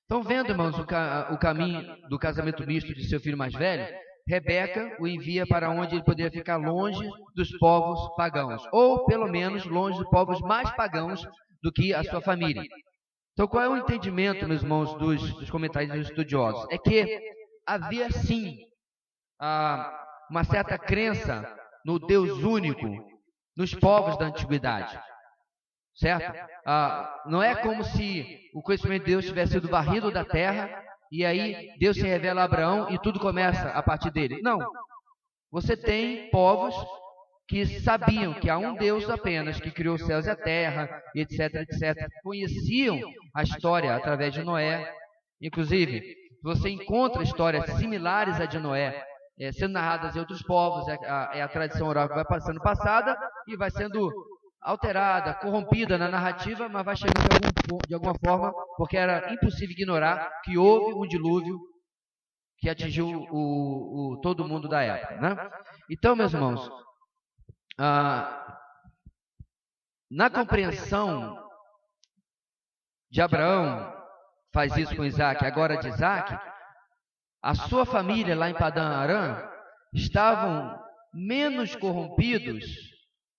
Então, vendo, irmãos, o caminho do casamento misto de seu filho mais velho, Rebeca o envia para onde ele poderia ficar longe dos povos pagãos, ou pelo menos longe dos povos mais pagãos do que a sua família. Então, qual é o entendimento, meus irmãos, dos comentários dos estudiosos? É que havia, sim, uma certa crença no Deus único nos povos da antiguidade. Certo? Não é como se o conhecimento de Deus tivesse sido varrido da terra e aí Deus se revela a Abraão e tudo começa a partir dele. Não. Você tem povos que sabiam que há um Deus apenas, que criou os céus e a terra, etc, etc. Conheciam a história através de Noé. Inclusive, você encontra histórias similares à de Noé sendo narradas em outros povos. É a tradição oral que vai passando passada e vai sendo alterada, corrompida na narrativa, mas vai chegando de alguma forma, porque era impossível ignorar que houve um dilúvio que atingiu todo mundo da época, né? Então, meus irmãos, na compreensão de Abraão, faz isso com Isaac, agora de Isaac, a sua família lá em Padã Arã estavam menos corrompidos,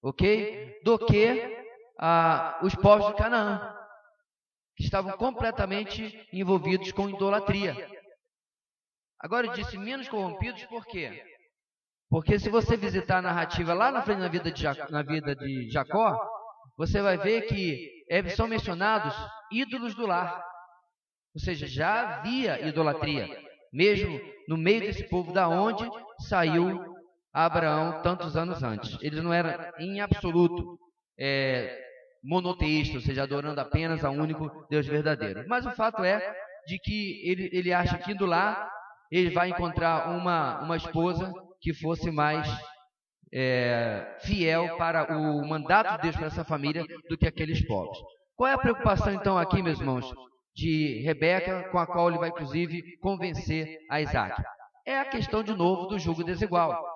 ok, do que os povos de Canaã, que estavam completamente envolvidos com idolatria. Agora eu disse menos corrompidos por quê? Porque se você visitar a narrativa lá na frente na vida de Jacó, você vai ver que são mencionados ídolos do lar. Ou seja, já havia idolatria, mesmo no meio desse povo da onde saiu Abraão tantos anos antes. Eles não eram em absoluto monoteístas, ou seja, adorando apenas ao único Deus verdadeiro. Mas o fato é de que ele acha que indo lá, ele vai encontrar uma esposa que fosse mais fiel para o mandato de Deus para essa família do que aqueles povos. Qual é a preocupação, então, aqui, meus irmãos, de Rebeca, com a qual ele vai, inclusive, convencer a Isaac? É a questão, de novo, do jugo desigual.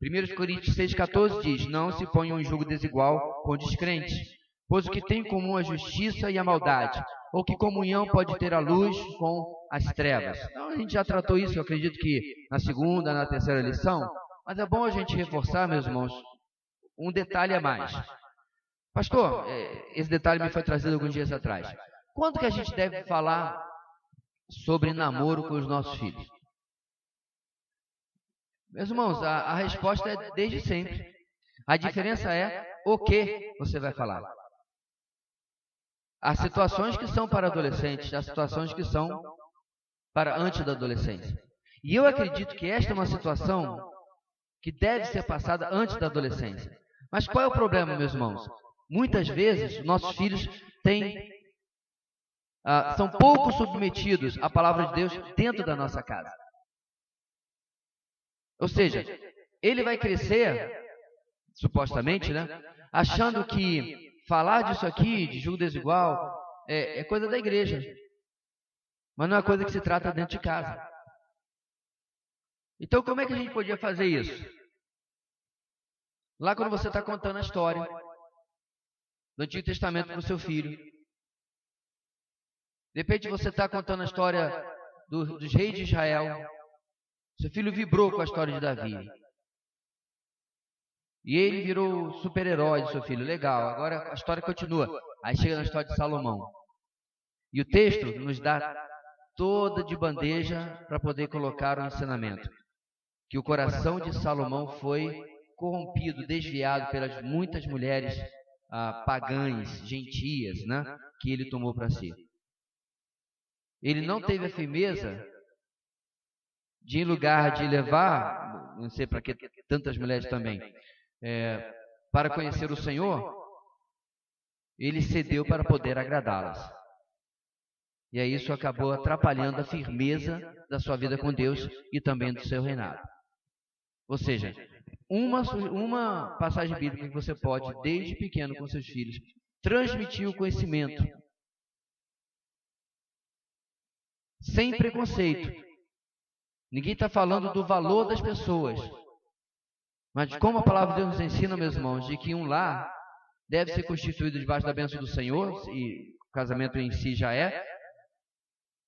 1 Coríntios 6,14 diz: não se ponham em jugo desigual com descrentes, pois o que tem em comum a justiça e a maldade, ou que comunhão pode ter a luz com as trevas. Então, a gente já tratou isso, eu acredito que na segunda, na terceira lição, mas é bom a gente reforçar, meus irmãos, um detalhe a mais. Pastor, esse detalhe me foi trazido alguns dias atrás. Quando que a gente deve falar sobre namoro com os nossos filhos? Meus irmãos, a resposta é desde sempre. A diferença é o que você vai falar. Há situações que são para adolescentes, há situações que são para antes da adolescência. E eu acredito que esta é uma situação que deve ser passada antes da adolescência. Mas qual é o problema, meus irmãos? Muitas vezes, nossos filhos são pouco submetidos à palavra de Deus dentro da nossa casa. Ou seja, ele vai crescer, supostamente, né, achando que falar disso aqui, de jugo desigual, é coisa da igreja. Mas não é coisa que se trata dentro de casa. Então, como é que a gente podia fazer isso? Lá quando você está contando a história do Antigo Testamento para o seu filho. De repente você está contando a história dos reis de Israel. Seu filho vibrou com a história de Davi. E ele virou super-herói do seu filho. Legal, agora a história continua. Aí chega na história de Salomão. E o texto nos dá toda de bandeja para poder colocar um ensinamento. Que o coração de Salomão foi corrompido, desviado pelas muitas mulheres pagãs, gentias, né, que ele tomou para si. Ele não teve a firmeza de, em lugar de levar, não sei para que tantas mulheres também, para conhecer o Senhor, ele cedeu para poder agradá-las. E aí isso acabou atrapalhando a firmeza da sua vida com Deus e também do seu reinado. Ou seja, uma passagem bíblica que você pode, desde pequeno com seus filhos, transmitir o conhecimento, sem preconceito. Ninguém está falando do valor das pessoas, mas de como a palavra de Deus nos ensina, meus irmãos, de que um lar deve ser constituído debaixo da bênção do Senhor, e o casamento em si já é,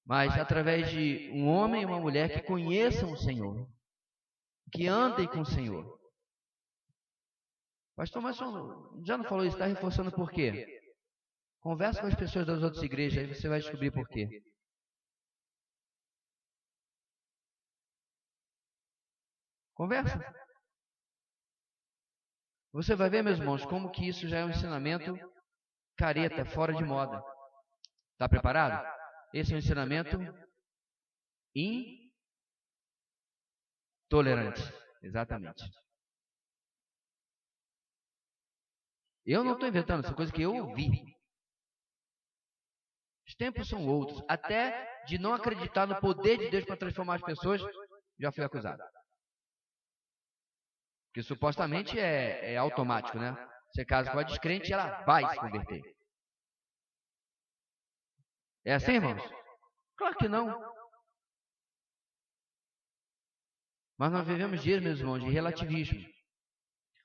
mas através de um homem e uma mulher que conheçam o Senhor, que andem com o Senhor. Pastor, mas já não falou isso, está reforçando por quê? Conversa com as pessoas das outras igrejas, aí você vai descobrir por quê. Conversa. Você vai ver, meus irmãos, como que isso já é um ensinamento careta, fora de moda. Está preparado? Esse é um ensinamento intolerante. Exatamente. Eu não estou inventando, essa coisa que eu ouvi. Os tempos são outros. Até de não acreditar no poder de Deus para transformar as pessoas, já fui acusado. Porque supostamente é automático, né? Você casa com a descrente e ela vai se converter. É assim, irmãos? Claro que não. Mas nós vivemos dias, meus irmãos, de relativismo,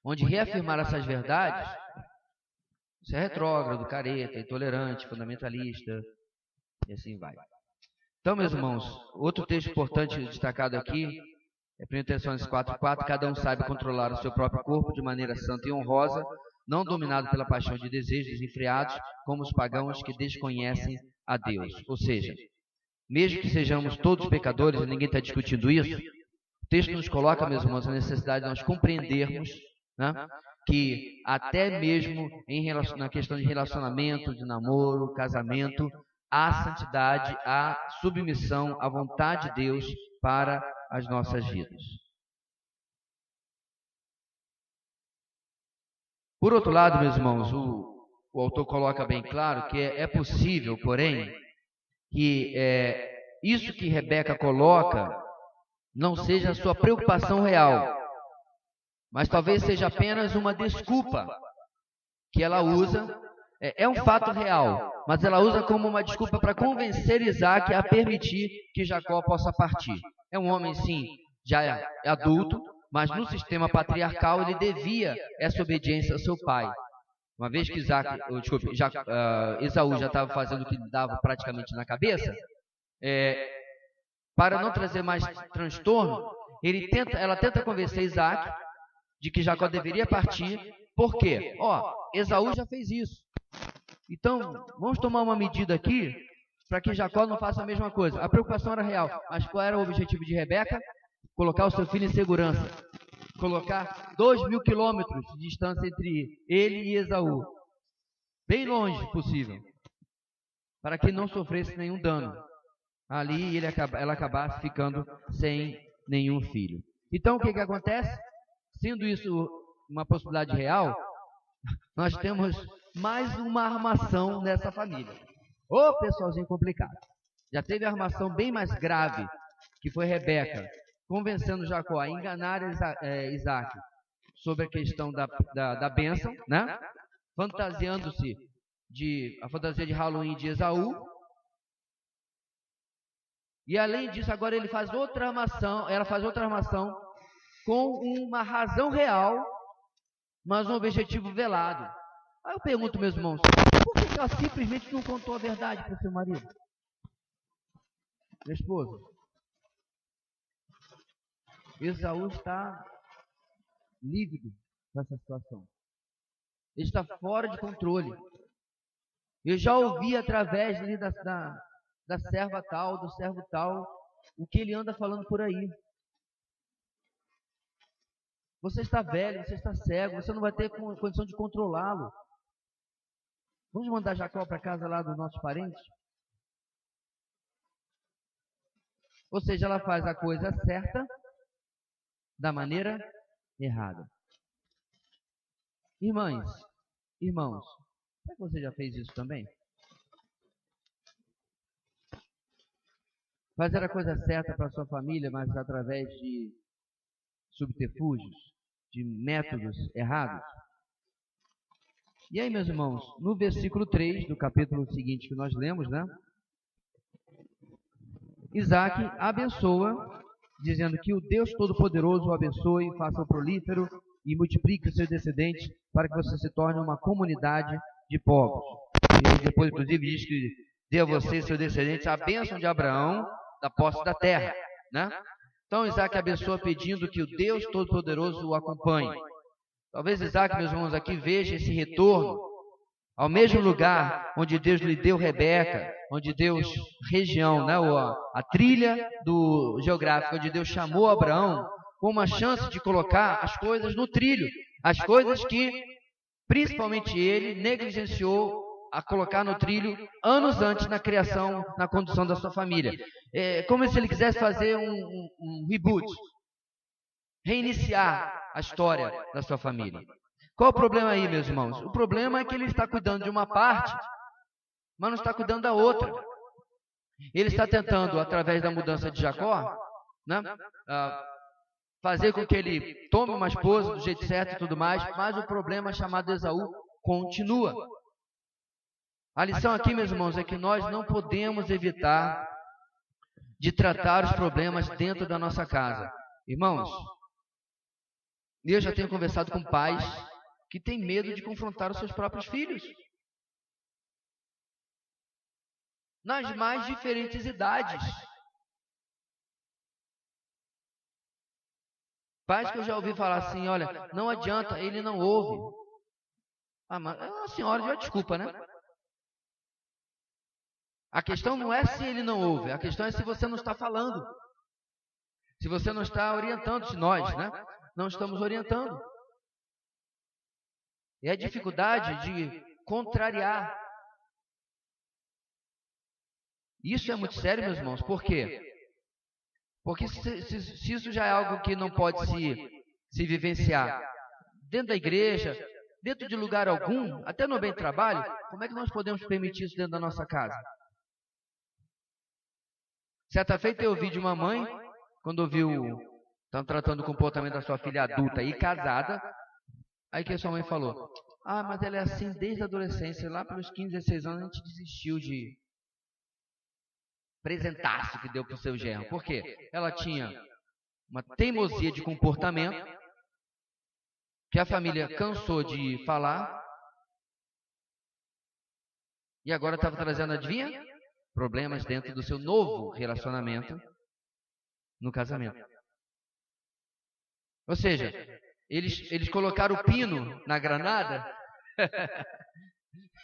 onde reafirmar essas verdades, isso é retrógrado, careta, intolerante, fundamentalista, e assim vai. Então, meus irmãos, outro texto importante destacado aqui é 1 Tessalonicenses 4:4, cada um sabe controlar o seu próprio corpo de maneira santa e honrosa, não dominado pela paixão de desejos desenfreados, como os pagãos que desconhecem a Deus. Ou seja, mesmo que sejamos todos pecadores, e ninguém está discutindo isso, o texto nos coloca, meus irmãos, a necessidade de nós compreendermos, né, que até mesmo na questão de relacionamento, de namoro, casamento, há santidade, há submissão à vontade de Deus para as nossas vidas. Por outro lado, meus irmãos, o autor coloca bem claro que é possível, porém, que isso que Rebeca coloca não seja a sua preocupação real. mas talvez seja apenas uma desculpa que ela usa. É um fato real, mas ela usa como uma desculpa para convencer Isaac a permitir que Jacó possa partir. É um homem, sim, já é adulto, mas no sistema patriarcal ele devia essa obediência ao seu pai. Uma vez que Esaú já estava fazendo o que lhe dava praticamente na cabeça, para não trazer mais transtorno, ela tenta convencer Isaac de que Jacó deveria partir. Por quê? Esaú já fez isso. Então, vamos tomar uma medida aqui para que Jacó não faça a mesma coisa. A preocupação era real, mas qual era o objetivo de Rebeca? Colocar o seu filho em segurança. Colocar 2.000 quilômetros de distância entre ele e Esaú. Bem longe possível. Para que não sofresse nenhum dano. Ali ela acabasse ficando sem nenhum filho. Então, o que acontece? Sendo isso uma possibilidade real, nós temos mais uma armação nessa família. Ô, pessoalzinho complicado. Já teve a armação bem mais grave, que foi Rebeca, convencendo Jacó a enganar Isaac sobre a questão da bênção, né? Fantasiando-se a fantasia de Halloween de Esaú. E além disso, agora ela faz outra armação com uma razão real, mas um objetivo velado. Aí eu pergunto, meus irmãos, por que ela simplesmente não contou a verdade para o seu marido? Minha esposa. Esaú está lívido com essa situação. Ele está fora de controle. Eu já ouvi através ali da serva tal, do servo tal, o que ele anda falando por aí. Você está velho, você está cego, você não vai ter condição de controlá-lo. Vamos mandar Jacó para casa lá dos nossos parentes? Ou seja, ela faz a coisa certa da maneira errada. Irmãos, será que você já fez isso também? Fazer a coisa certa para a sua família, mas através de subterfúgios, de métodos errados? E aí, meus irmãos, no versículo 3 do capítulo seguinte que nós lemos, né? Isaac abençoa, dizendo que o Deus Todo-Poderoso o abençoe, faça-o prolífero e multiplique os seus descendentes para que você se torne uma comunidade de povos. E depois, inclusive, diz que dê a você e seus descendentes a bênção de Abraão da posse da terra, né? Então Isaac abençoa pedindo que o Deus Todo-Poderoso o acompanhe. Talvez Isaac, meus irmãos, aqui veja esse retorno ao mesmo lugar onde Deus lhe deu Rebeca, onde Deus, região, né, a trilha geográfica, onde Deus chamou Abraão, com uma chance de colocar as coisas no trilho, as coisas que, principalmente ele, negligenciou a colocar no trilho anos antes na criação, na condução da sua família. Como se ele quisesse fazer um reboot, reiniciar a história da sua família. Qual o problema aí, meus irmãos? O problema é que ele está cuidando de uma parte, mas não está cuidando da outra. Ele está tentando, através da mudança de Jacó, né, fazer com que ele tome uma esposa do jeito certo e tudo mais, mas o problema chamado Esaú continua. A lição aqui, meus irmãos, é que nós não podemos evitar de tratar os problemas dentro da nossa casa. Irmãos, eu já tenho conversado com pais que têm medo de confrontar os seus próprios filhos. Nas mais diferentes idades. Pais que eu já ouvi falar assim, olha, não adianta, ele não ouve. Mas a senhora já desculpa, né? A questão não é se ele não ouve, a questão é se você não está falando. Se você não está orientando, se nós, né, não estamos orientando. E a dificuldade de contrariar. Isso é muito sério, meus irmãos. Por quê? Porque se isso já é algo que não pode se vivenciar dentro da igreja, dentro de lugar algum, até no ambiente de trabalho, como é que nós podemos permitir isso dentro da nossa casa? Certa feita eu ouvi de uma mãe, quando ouviu Estão tratando o comportamento da sua filha adulta e casada. Aí que a sua mãe falou: ah, mas ela é assim desde a adolescência. Lá pelos 15, 16 anos a gente desistiu de apresentar-se que deu para o seu genro. Por quê? Ela tinha uma teimosia de comportamento que a família cansou de falar e agora estava trazendo, adivinha? Problemas dentro do seu novo relacionamento no casamento. Ou seja, eles colocaram o pino na granada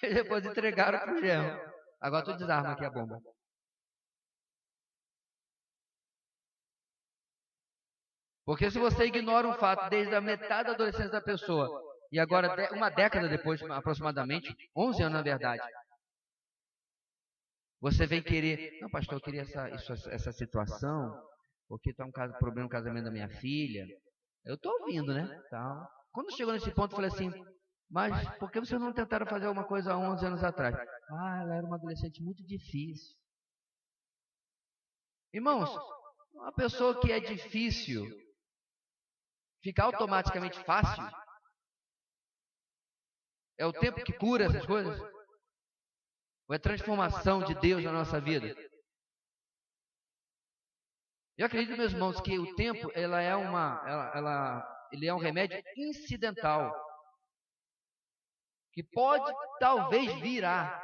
e depois entregaram para o genro. Agora tu desarma aqui a bomba. Porque se você ignora um fato desde a metade da adolescência da pessoa e agora uma década depois, aproximadamente, 11 anos na verdade, você vem querer, não pastor, eu queria essa situação, porque está um problema no casamento da minha filha. Eu estou ouvindo, né? Então, quando chegou nesse ponto, eu falei assim, mas por que vocês não tentaram fazer alguma coisa há 11 anos atrás? Ah, ela era uma adolescente muito difícil. Irmãos, uma pessoa que é difícil fica automaticamente fácil? É o tempo que cura essas coisas? Ou é transformação de Deus na nossa vida? Eu acredito, meus irmãos, que o tempo ele é um remédio incidental que pode talvez vir a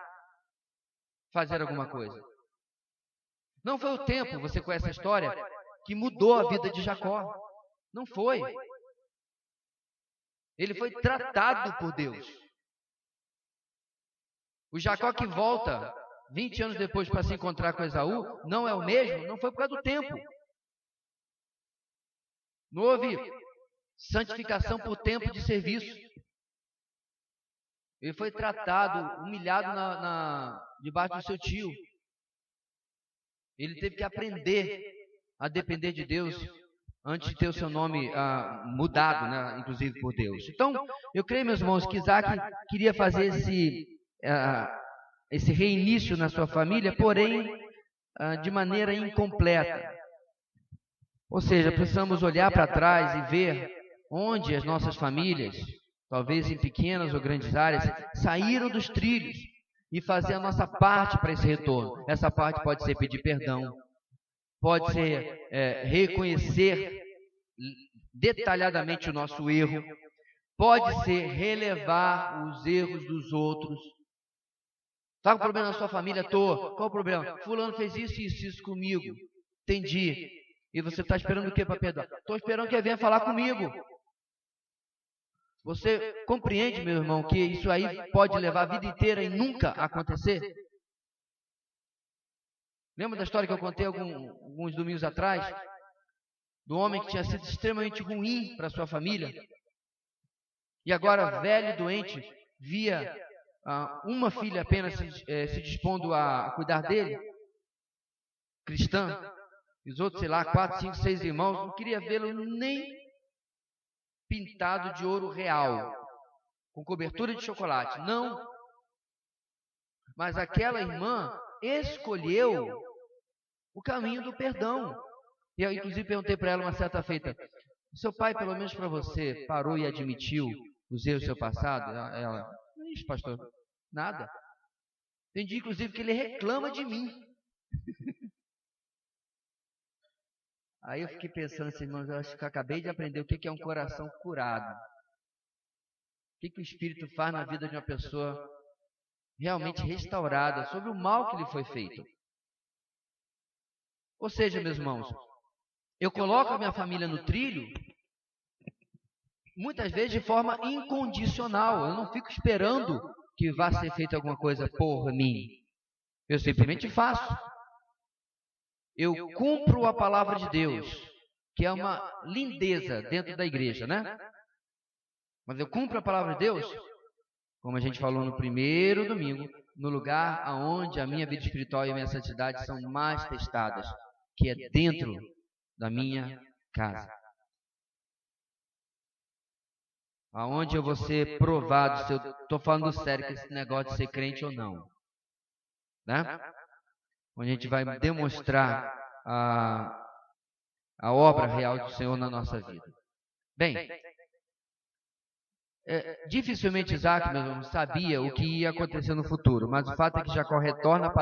fazer alguma coisa. Não foi o tempo, você conhece a história, que mudou a vida de Jacó. Não foi. Ele foi tratado por Deus. O Jacó que volta 20 anos depois para se encontrar com Esaú, não é o mesmo, não foi por causa do tempo. Não houve santificação por tempo de serviço. Ele foi tratado, humilhado debaixo do seu tio. Ele teve que aprender a depender de Deus antes de ter o seu nome mudado, né, inclusive por Deus. Então, eu creio, meus irmãos, que Isaac queria fazer esse reinício na sua família, porém, de maneira incompleta. Ou seja, precisamos olhar para trás e ver onde as nossas famílias, talvez em pequenas ou grandes áreas, saíram dos trilhos e fazer a nossa parte para esse retorno. Essa parte pode ser pedir perdão, pode ser reconhecer detalhadamente o nosso erro, pode ser relevar os erros dos outros. Está com problema na sua família? Tô. Qual o problema? Fulano fez isso e isso comigo. Entendi. E você está esperando o que para perdoar? Estou esperando que ele venha falar comigo. Você compreende, meu irmão, que isso aí pode levar a vida inteira e nunca acontecer? Lembra da história que eu contei alguns domingos atrás? Do homem que tinha sido extremamente ruim para sua família? E agora, velho e doente, via uma filha apenas se dispondo a cuidar dele? Cristã? E os outros, sei lá, 4, 5, 6 irmãos, não queria vê-lo nem pintado de ouro real, com cobertura de chocolate. Não. Mas aquela irmã escolheu o caminho do perdão. E eu, inclusive, perguntei para ela uma certa feita, seu pai, pelo menos para você, parou e admitiu os erros do seu passado? Ela, isso, pastor, nada. Entendi, inclusive, que ele reclama de mim. Aí eu fiquei pensando assim, irmãos, eu acho que eu acabei de aprender o que é um coração curado. O que o Espírito faz na vida de uma pessoa realmente restaurada sobre o mal que lhe foi feito. Ou seja, meus irmãos, eu coloco a minha família no trilho, muitas vezes de forma incondicional. Eu não fico esperando que vá ser feita alguma coisa por mim. Eu simplesmente faço. Eu cumpro a palavra de Deus, que é uma lindeza dentro da igreja, né? Mas eu cumpro a palavra de Deus, como a gente falou no primeiro domingo, no lugar aonde a minha vida espiritual e a minha santidade são mais testadas, que é dentro da minha casa. Aonde eu vou ser provado se eu estou falando sério com esse negócio de ser crente ou não. Né? Onde a gente vai demonstrar a obra real do Senhor na nossa vida. Bem, dificilmente Isaac, meu irmão, sabia o que ia acontecer no futuro, mas o fato é que Jacó retorna de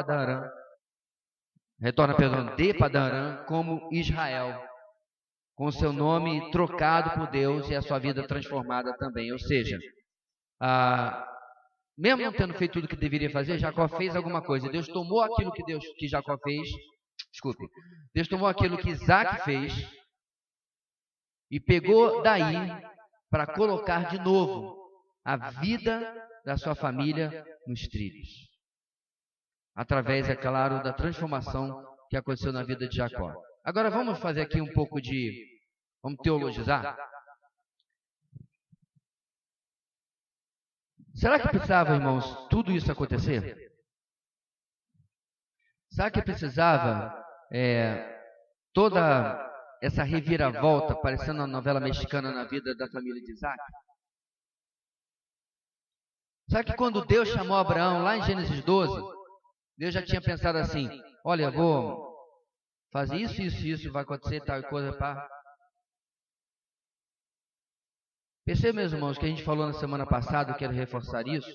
Padã Arã como Israel, com seu nome trocado por Deus e a sua vida transformada também. Ou seja, mesmo não tendo feito tudo o que deveria fazer, Jacó fez alguma coisa. Deus tomou aquilo que Jacó fez, Deus tomou aquilo que Isaac fez e pegou daí para colocar de novo a vida da sua família nos trilhos. Através, é claro, da transformação que aconteceu na vida de Jacó. Agora vamos fazer aqui um pouco vamos teologizar? Será que precisava, irmãos, tudo isso acontecer? Será que precisava toda essa reviravolta, parecendo uma novela mexicana na vida da família de Isaac? Será que quando Deus chamou Abraão, lá em Gênesis 12, Deus já tinha pensado assim, olha, eu vou fazer isso, vai acontecer tal coisa, pá. Perceba, meus irmãos, que a gente falou na semana passada, eu quero reforçar isso.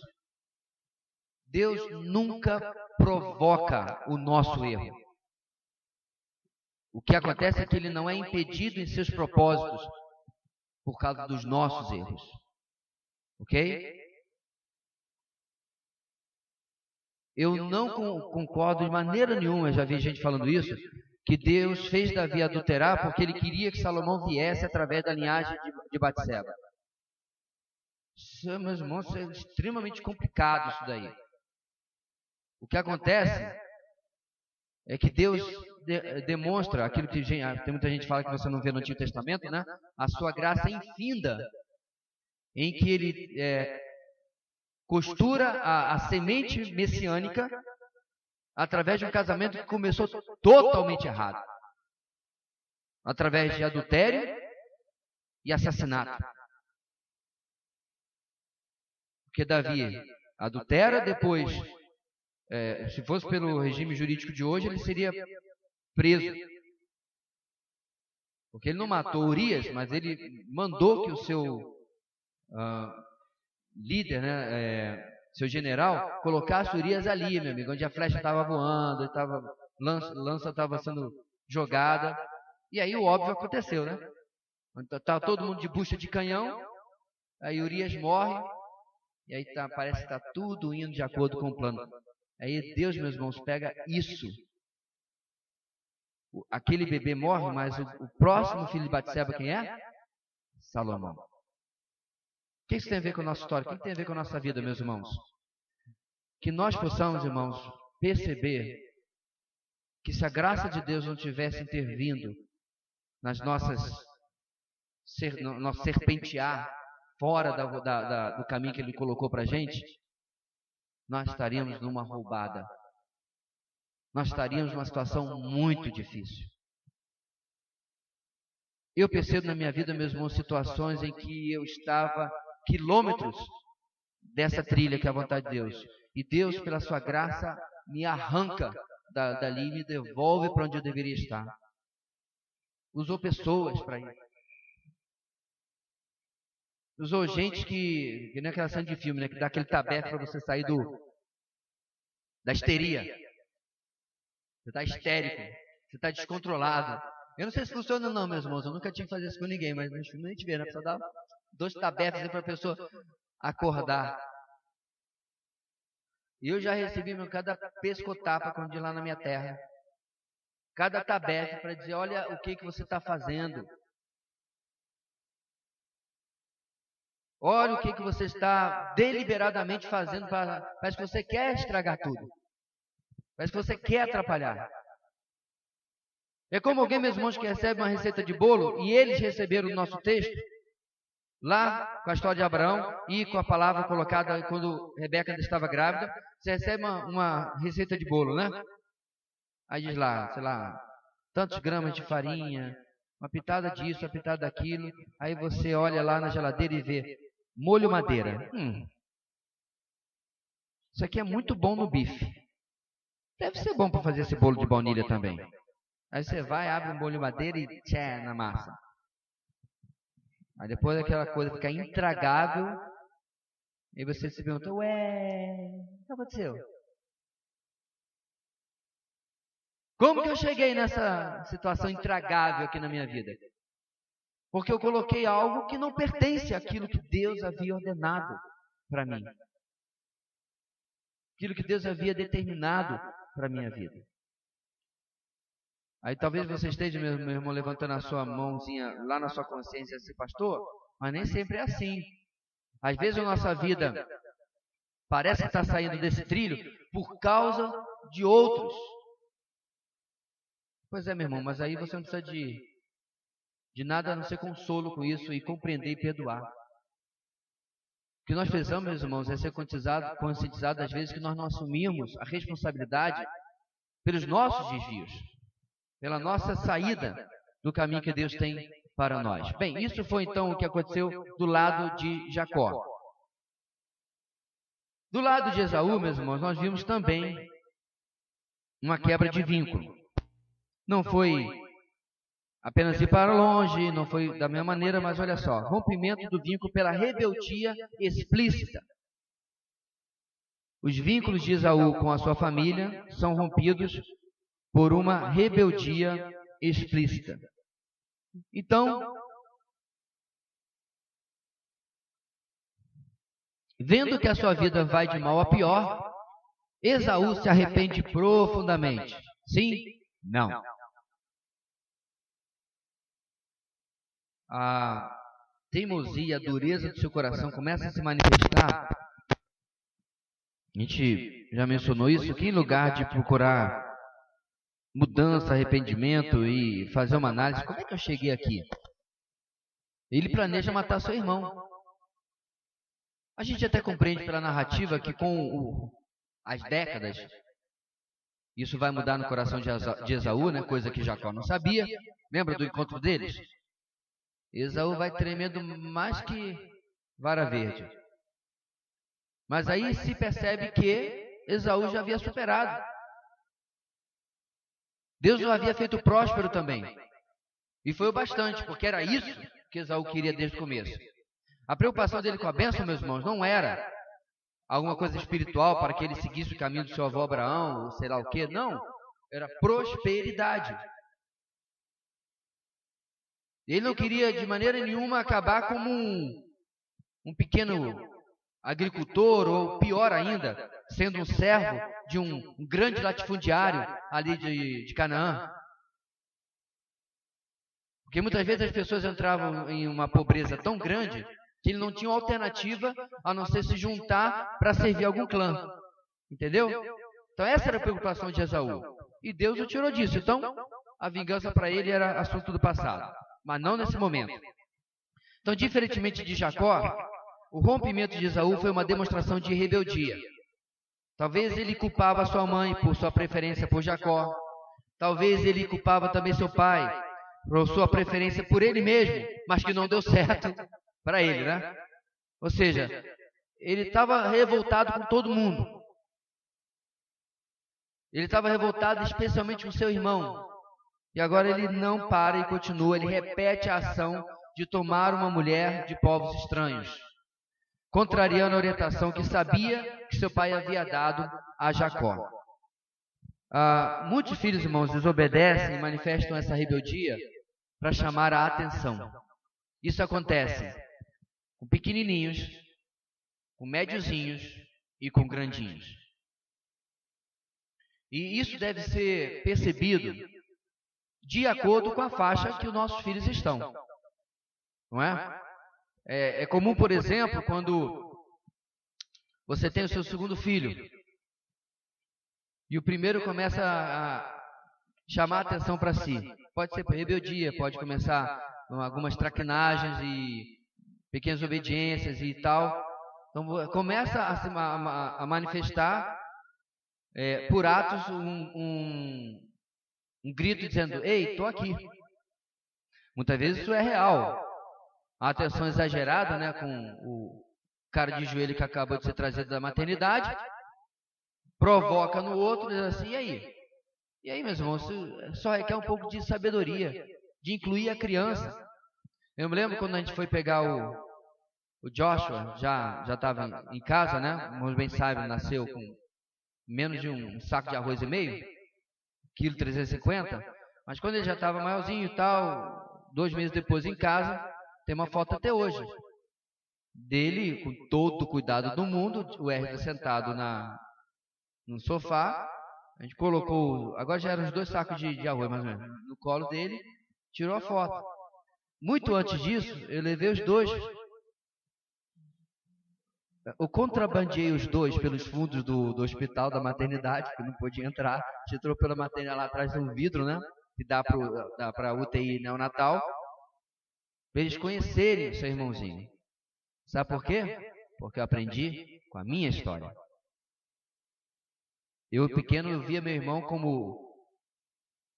Deus nunca provoca o nosso erro. O que acontece é que Ele não é impedido em seus propósitos por causa dos nossos erros. Ok? Eu não concordo de maneira nenhuma, já vi gente falando isso, que Deus fez Davi adulterar porque Ele queria que Salomão viesse através da linhagem de Batseba. Isso, meus irmãos, é extremamente complicado isso daí. O que acontece é que Deus demonstra aquilo que tem muita gente que fala que você não vê no Antigo Testamento, né? A sua graça infinda, em que Ele costura a semente messiânica através de um casamento que começou totalmente errado, através de adultério e assassinato. Porque Davi adultera, depois, se fosse pelo regime jurídico de hoje, ele seria preso. Porque ele não matou Urias, mas ele mandou que o seu líder, né, seu general, colocasse Urias ali, meu amigo, onde a flecha estava voando, lança estava sendo jogada. E aí o óbvio aconteceu, né? Está todo mundo de bucha de canhão, aí Urias morre, e aí parece que está tudo indo de acordo com o plano. Aí Deus, meus irmãos, pega isso. Aquele bebê morre, mas o próximo filho de Batseba, quem é? Salomão. O que isso tem a ver com a nossa história? O que tem a ver com a nossa vida, meus irmãos? Que nós possamos, irmãos, perceber que se a graça de Deus não tivesse intervindo nas nosso serpentear fora do caminho que Ele colocou para a gente, nós estaríamos numa roubada. Nós estaríamos numa situação muito difícil. Eu percebo na minha vida, meus irmãos, situações em que eu estava quilômetros dessa trilha que é a vontade de Deus. E Deus, pela sua graça, me arranca dali e me devolve para onde eu deveria estar. Usou pessoas para isso. Usou gente que nem aquela cena de filme, né? Que dá aquele tabefe para você sair da histeria. Você está histérico. Você está descontrolado. Eu não sei se funciona ou não, meus irmãos. Eu nunca tive que fazer isso com ninguém, mas nos filmes a gente vê, né? Precisa dar 2 tabefes para a pessoa acordar. E eu já recebi cada pescotapa quando de lá na minha terra. Cada tabefe para dizer, olha o que você está fazendo. Olha o que você está deliberadamente fazendo. Parece que você quer estragar tudo. Parece que você quer atrapalhar. É como alguém, meus irmãos, que recebe uma receita de bolo e eles receberam o nosso texto lá com a história de Abraão e com a palavra colocada quando Rebeca ainda estava grávida. Você recebe uma receita de bolo, né? Aí diz lá, sei lá, tantos gramas de farinha, uma pitada disso, uma pitada daquilo. Aí você olha lá na geladeira e vê molho madeira. Isso aqui é muito bom no bife. Deve ser bom para fazer esse bolo de baunilha também. Aí você vai, abre um bolo de madeira e tchê na massa. Aí depois aquela coisa fica intragável, e você se pergunta, ué, o que aconteceu? Como que eu cheguei nessa situação intragável aqui na minha vida? Porque eu coloquei algo que não pertence àquilo que Deus havia ordenado para mim. Aquilo que Deus havia determinado para a minha vida. Aí talvez você esteja, meu irmão, levantando a sua mãozinha lá na sua consciência assim, pastor, mas nem sempre é assim. Às vezes a nossa vida parece que está saindo desse trilho por causa de outros. Pois é, meu irmão, mas aí você não precisa de nada a não ser consolo com isso e compreender e perdoar. O que nós precisamos, meus irmãos, é ser conscientizado às vezes que nós não assumimos a responsabilidade pelos nossos desvios, pela nossa saída do caminho que Deus tem para nós. Bem, isso foi então o que aconteceu do lado de Jacó. Do lado de Esaú, meus irmãos, nós vimos também uma quebra de vínculo. Não foi apenas ir para longe, não foi da mesma maneira, mas olha só, rompimento do vínculo pela rebeldia explícita. Os vínculos de Esaú com a sua família são rompidos por uma rebeldia explícita. Então, vendo que a sua vida vai de mal a pior, Esaú se arrepende profundamente. Sim? Não. A teimosia, a dureza do seu coração começa a se manifestar. A gente já mencionou isso, que em lugar de procurar mudança, arrependimento e fazer uma análise, como é que eu cheguei aqui? Ele planeja matar seu irmão. A gente até compreende pela narrativa que com as décadas, isso vai mudar no coração de Esaú, né? Coisa que Jacó não sabia. Lembra do encontro deles? Esaú vai tremendo mais que vara verde. Mas aí se percebe que Esaú já havia superado. Deus o havia feito próspero também. E foi o bastante, porque era isso que Esaú queria desde o começo. A preocupação dele com a bênção, meus irmãos, não era alguma coisa espiritual para que ele seguisse o caminho do seu avô Abraão, ou sei lá o quê. Não, era prosperidade. Ele não queria de maneira nenhuma acabar como um pequeno agricultor, ou pior ainda, sendo um servo de um grande latifundiário ali de Canaã. Porque muitas vezes as pessoas entravam em uma pobreza tão grande que ele não tinha alternativa a não ser se juntar para servir algum clã. Entendeu? Então essa era a preocupação de Esaú. E Deus o tirou disso. Então a vingança para ele era assunto do passado. Mas não nesse momento. Então, diferentemente de Jacó, o rompimento de Esaú foi uma demonstração de rebeldia. Talvez ele culpava sua mãe por sua preferência por Jacó. Talvez ele culpava também seu pai por sua preferência por ele mesmo, mas que não deu certo para ele, né? Ou seja, ele estava revoltado com todo mundo. Ele estava revoltado especialmente com seu irmão. E agora ele não para e continua, ele repete a ação de tomar uma mulher de povos estranhos, contrariando a orientação que sabia que seu pai havia dado a Jacó. Muitos filhos, irmãos, desobedecem e manifestam essa rebeldia para chamar a atenção. Isso acontece com pequenininhos, com médiozinhos e com grandinhos. E isso deve ser percebido de acordo com a faixa que os nossos filhos estão. Não é? É comum, por exemplo, quando você tem o seu segundo filho e o primeiro começa a chamar a atenção para si. Pode ser por rebeldia, pode começar com algumas traquinagens e pequenas obediências e tal. Então começa a manifestar por atos um grito dizendo, ei, estou aqui. Muitas vezes isso é real. A atenção exagerada, né, com o cara de joelho que acabou de ser trazido da maternidade, provoca no outro, diz assim, e aí? E aí, meus irmãos, isso só requer um pouco de sabedoria, de incluir a criança. Eu me lembro quando a gente foi pegar o Joshua, já estava em casa, né? Como bem sabe, nasceu com menos de um saco de arroz e meio, quilo 350. Mas quando ele já estava maiorzinho e tal, 2 meses depois em casa, tem uma foto até hoje dele com todo o cuidado do mundo, o Herda sentado no sofá. A gente colocou, agora já eram os 2 sacos de arroz, mais ou menos, no colo dele, tirou a foto. Muito antes disso, eu levei os 2. Eu contrabandeei os 2 pelos fundos do hospital, da maternidade, que não podia entrar. A gente entrou pela maternidade lá atrás de um vidro, né? Que dá para UTI neonatal. Para eles conhecerem seu irmãozinho. Sabe por quê? Porque eu aprendi com a minha história. Eu, pequeno, eu via meu irmão como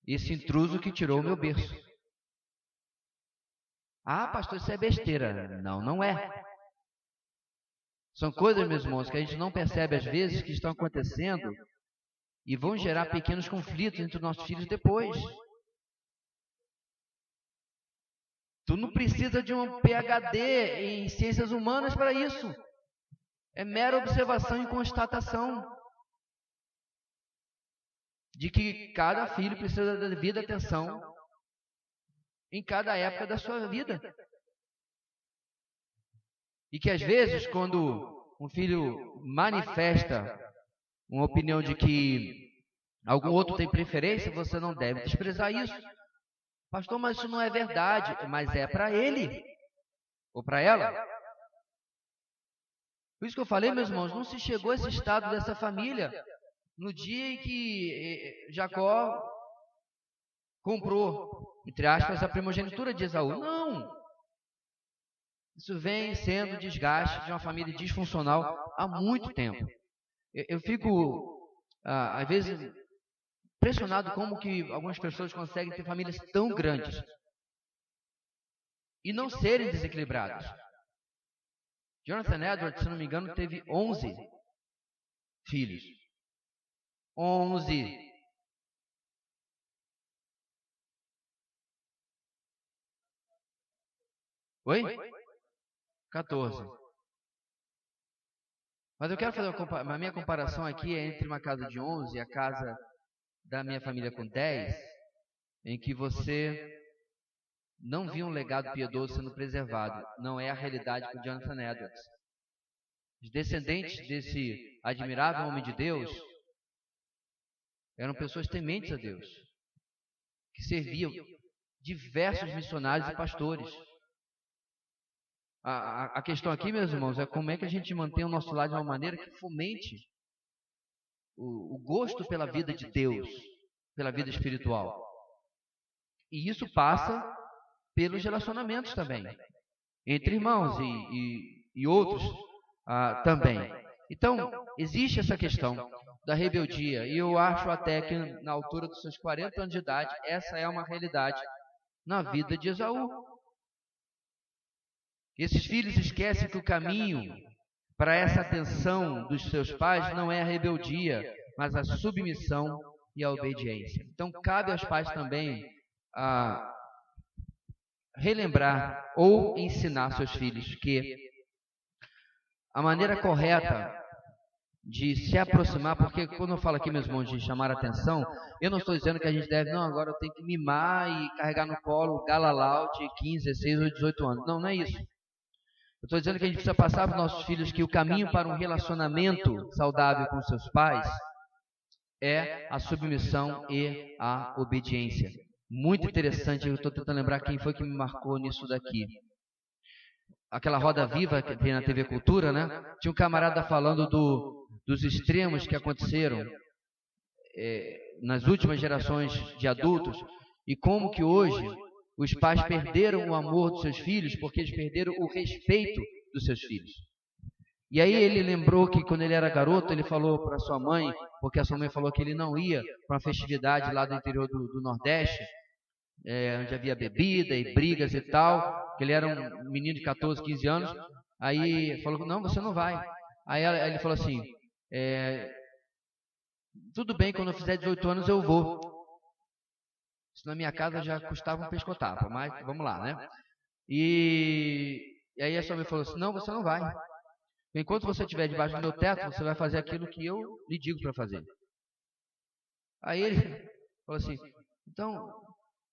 esse intruso que tirou o meu berço. Ah, pastor, isso é besteira. Não, não é. São coisas, meus irmãos, que a gente não percebe às vezes que estão acontecendo e vão gerar pequenos conflitos entre os nossos filhos depois. Tu não precisa de um PhD em ciências humanas para isso. É mera observação e constatação de que cada filho precisa da devida atenção em cada época da sua vida. E que às vezes, quando um filho manifesta uma opinião de que algum outro tem preferência, você não deve desprezar isso. Pastor, mas isso não é verdade. Mas é para ele ou para ela. Por isso que eu falei, meus irmãos, não se chegou a esse estado dessa família no dia em que Jacó comprou, entre aspas, a primogenitura de Esaú. Não! Isso vem sendo desgaste de uma família disfuncional há muito tempo. Eu fico, às vezes, impressionado como que algumas pessoas conseguem ter famílias tão grandes e não serem desequilibradas. Jonathan Edwards, se não me engano, teve 11 filhos. 11. Oi? 14. Mas eu quero fazer a minha comparação aqui é entre uma casa de 11 e a casa da minha família com 10, em que você não viu um legado piedoso sendo preservado. Não é a realidade com Jonathan Edwards. Os descendentes desse admirável homem de Deus eram pessoas tementes a Deus, que serviam diversos missionários e pastores. A questão aqui, meus irmãos, é como é que a gente mantém o nosso lar de uma maneira que fomente o gosto pela vida de Deus, pela vida espiritual. E isso passa pelos relacionamentos também, entre irmãos e outros também. Então, existe essa questão da rebeldia, e eu acho até que na altura dos seus 40 anos de idade, essa é uma realidade na vida de Esaú. Esses filhos esquecem que o caminho para essa atenção dos seus pais não é a rebeldia, mas a submissão e a obediência. Então, cabe aos pais também relembrar ou ensinar seus filhos que a maneira correta de se aproximar, porque quando eu falo aqui, meus irmãos, de chamar a atenção, eu não estou dizendo que a gente deve, não, agora eu tenho que mimar e carregar no colo o galalau de 15, 16 ou 18 anos. Não, não é isso. Eu estou dizendo que a gente precisa passar para os nossos filhos que o caminho para um relacionamento saudável com seus pais é a submissão e a obediência. Muito interessante, eu estou tentando lembrar quem foi que me marcou nisso daqui. Aquela Roda Viva que tem na TV Cultura, né? Tinha um camarada falando dos extremos que aconteceram nas últimas gerações de adultos e como que hoje os pais perderam o amor dos seus filhos porque eles perderam o respeito dos seus filhos. E aí ele lembrou que quando ele era garoto, ele falou para sua mãe, porque a sua mãe falou que ele não ia para uma festividade lá do interior do Nordeste, onde havia bebida e brigas e tal, que ele era um menino de 14, 15 anos. Aí falou, não, você não vai. Aí ele falou assim, tudo bem, quando eu fizer 18 anos eu vou. Isso na minha casa já custava um pescotapa, mas vamos lá, né? E aí a sua mãe falou assim, não, você não vai. Enquanto você estiver debaixo do meu teto, você vai fazer aquilo que eu lhe digo para fazer. Aí ele falou assim, então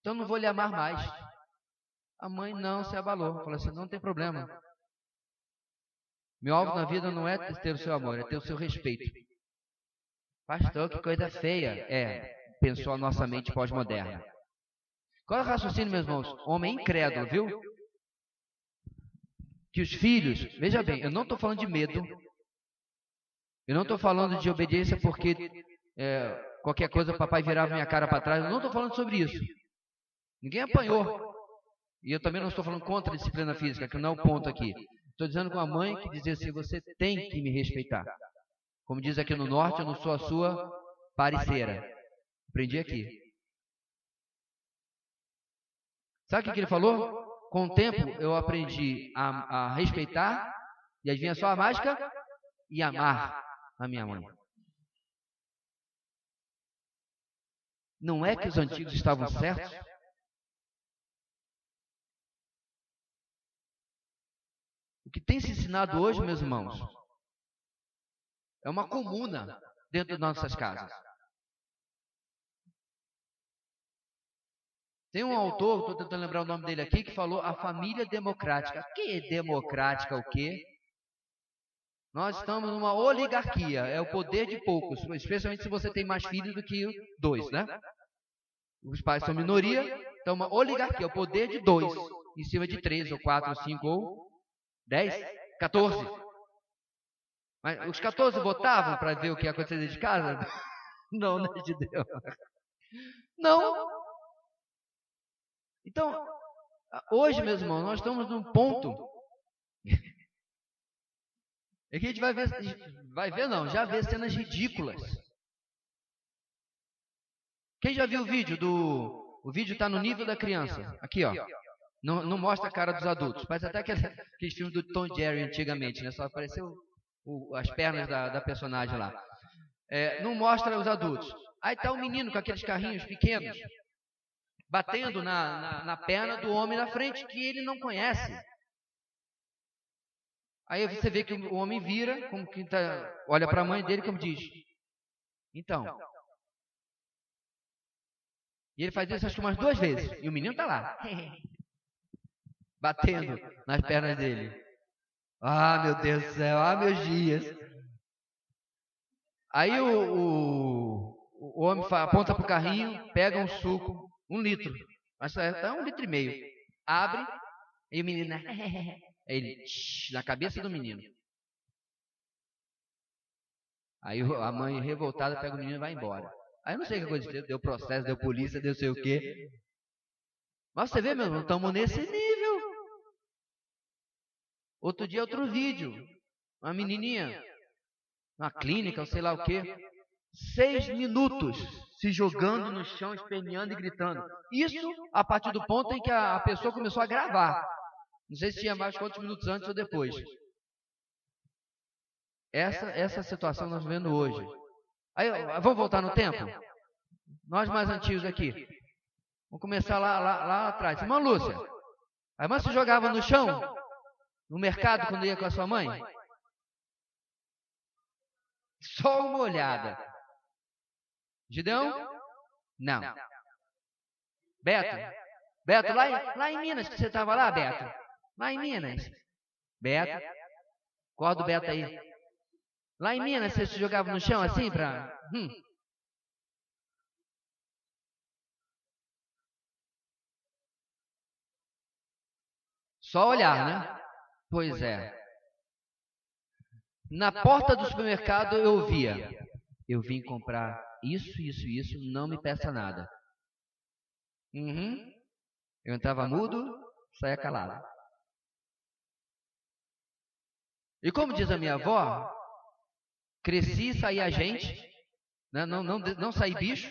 não vou lhe amar mais. A mãe não se abalou, falou assim, não tem problema. Meu alvo na vida não é ter o seu amor, é ter o seu respeito. Pastor, que coisa feia. Pensou a nossa mente pós-moderna. Qual é o raciocínio, meus irmãos? Homem incrédulo, viu? Que os filhos, veja bem, eu não estou falando de medo, eu não estou falando de obediência porque qualquer coisa o papai virava minha cara para trás, eu não estou falando sobre isso. Ninguém apanhou. E eu também não estou falando contra a disciplina física, que não é o ponto aqui. Estou dizendo com a mãe que dizia assim, você tem que me respeitar. Como diz aqui no norte, eu não sou a sua parceira. Aprendi aqui. Sabe o que ele falou? Com o tempo eu aprendi a respeitar, e adivinha só a mágica? E amar a minha mãe. Não é que os antigos estavam certos? O que tem se ensinado hoje, meus irmãos, é uma comuna dentro das nossas casas. Tem um autor, estou tentando lembrar o nome dele aqui, que falou a família democrática. Que democrática o quê? Nós estamos numa oligarquia, é o poder de poucos, especialmente se você tem mais filhos do que 2, né? Os pais são minoria, então uma oligarquia, é o poder de 2, em cima de 3, ou 4, ou 5, ou 10, 14. Mas os 14 votavam para ver o que ia acontecer dentro de casa? Não, não é de Deus. Não. Então, hoje, meus irmãos, nós estamos num ponto é que a gente vai ver não, já vê cenas ridículas. Quem já viu o vídeo o vídeo está no nível da criança, aqui ó, não mostra a cara dos adultos, parece até aqueles filmes do Tom e Jerry antigamente, né? Só apareceu as pernas da personagem lá. Não mostra os adultos. Aí está o menino com aqueles carrinhos pequenos, batendo na perna do homem na frente, que ele não conhece. Aí você vê que o homem vira, como que olha para a mãe dele como diz, então. E ele faz isso acho que umas 2 vezes, e o menino está lá, batendo nas pernas dele. Ah, meu Deus do céu, meus dias. Aí o homem aponta para o carrinho, pega um suco, 1 litro, acho que está 1,5 litros, abre, e o menino, ele, na cabeça do menino. Aí a mãe revoltada pega o menino e vai embora. Aí eu não sei o que aconteceu, deu processo, deu polícia, deu sei o quê. Mas você vê, meu irmão, estamos nesse nível. Outro dia, outro vídeo. Uma menininha, na clínica, ou sei lá o quê. 6 minutos se jogando no chão, esperneando e gritando. Isso a partir do ponto em que a pessoa começou a gravar. Não sei se tinha mais quantos minutos antes ou depois. Essa situação nós vemos hoje. Aí, vamos voltar no tempo? Nós mais antigos aqui. Vamos começar lá atrás. Irmã Lúcia, a irmã se jogava no chão, no mercado, quando ia com a sua mãe? Só uma olhada. Gideão? Não. Beto, lá em Minas, que você estava lá, Beto? Lá em Minas. Beto, acorda o Beto aí. Lá em Minas, você se jogava no chão assim para... Só olhar, né? Pois é. Na porta do supermercado eu ouvia: eu vim comprar isso, não me peça nada. Eu entrava mudo, saía calado. E como diz a minha avó, cresci e saí a gente, né? Não saí bicho,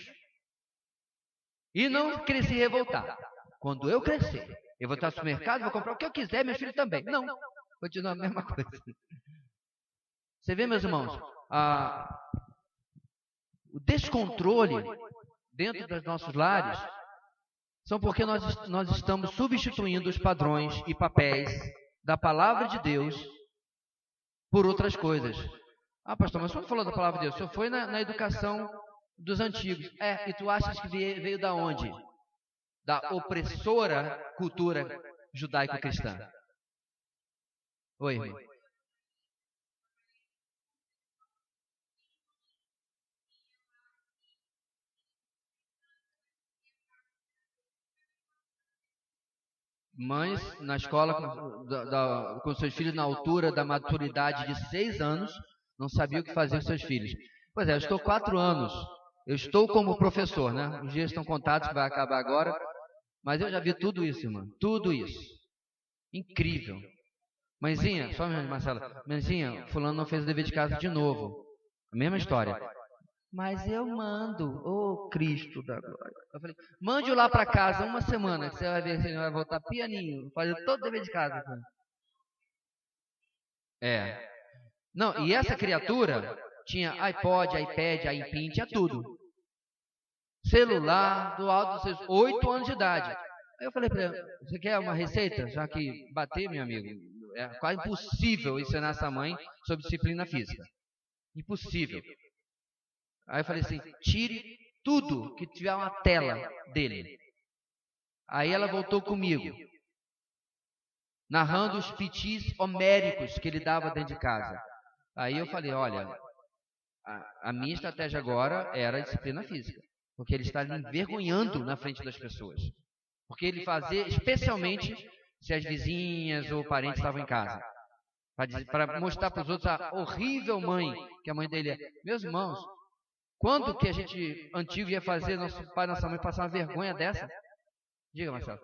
e não cresci revoltado. Quando eu crescer, eu vou estar no supermercado, vou comprar o que eu quiser, meu filho também. Não, continua a mesma coisa. Você vê, meus irmãos, o descontrole dentro dos nossos lares são porque nós estamos substituindo os padrões e papéis da palavra de Deus por outras coisas. Ah, pastor, mas o senhor falou da palavra de Deus, o senhor foi na educação dos antigos. E tu achas que veio da onde? Da opressora cultura judaico-cristã. Oi, irmão. Mães na escola com seus filhos na altura da maturidade de 6 anos, não sabiam o que fazer com seus filhos. Pois é, eu estou 4 anos, eu estou como professor, né? Os dias estão contados, que vai acabar agora, mas eu já vi tudo isso, irmão, tudo isso. Incrível. Mãezinha, só minha Marcela, mãezinha, fulano não fez o dever de casa de novo. A mesma história. Mas eu mando, Cristo da glória. Eu falei, mande-o lá para casa uma semana, que você vai ver se ele vai voltar pianinho, fazer todo o dever de casa. Não, e essa criatura tinha iPod, iPad, iPin, tinha tudo. Celular, do alto dos seus 8 anos de idade. Aí eu falei para ela, você quer uma receita? Já que bater, meu amigo, é quase impossível ensinar essa mãe sobre disciplina física. Impossível. Aí eu falei assim, tire tudo que tiver uma tela dele. Aí ela voltou comigo, narrando os pitis homéricos que ele dava dentro de casa. Aí eu falei, olha, a minha estratégia agora era a disciplina física, porque ele está lhe envergonhando na frente das pessoas. Porque ele fazia, especialmente se as vizinhas ou parentes estavam em casa, para mostrar para os outros a horrível mãe que a mãe dele é. Meus irmãos, quando que a gente antigo ia fazer nosso pai e nossa mãe passar uma vergonha dessa? Diga, Marcelo.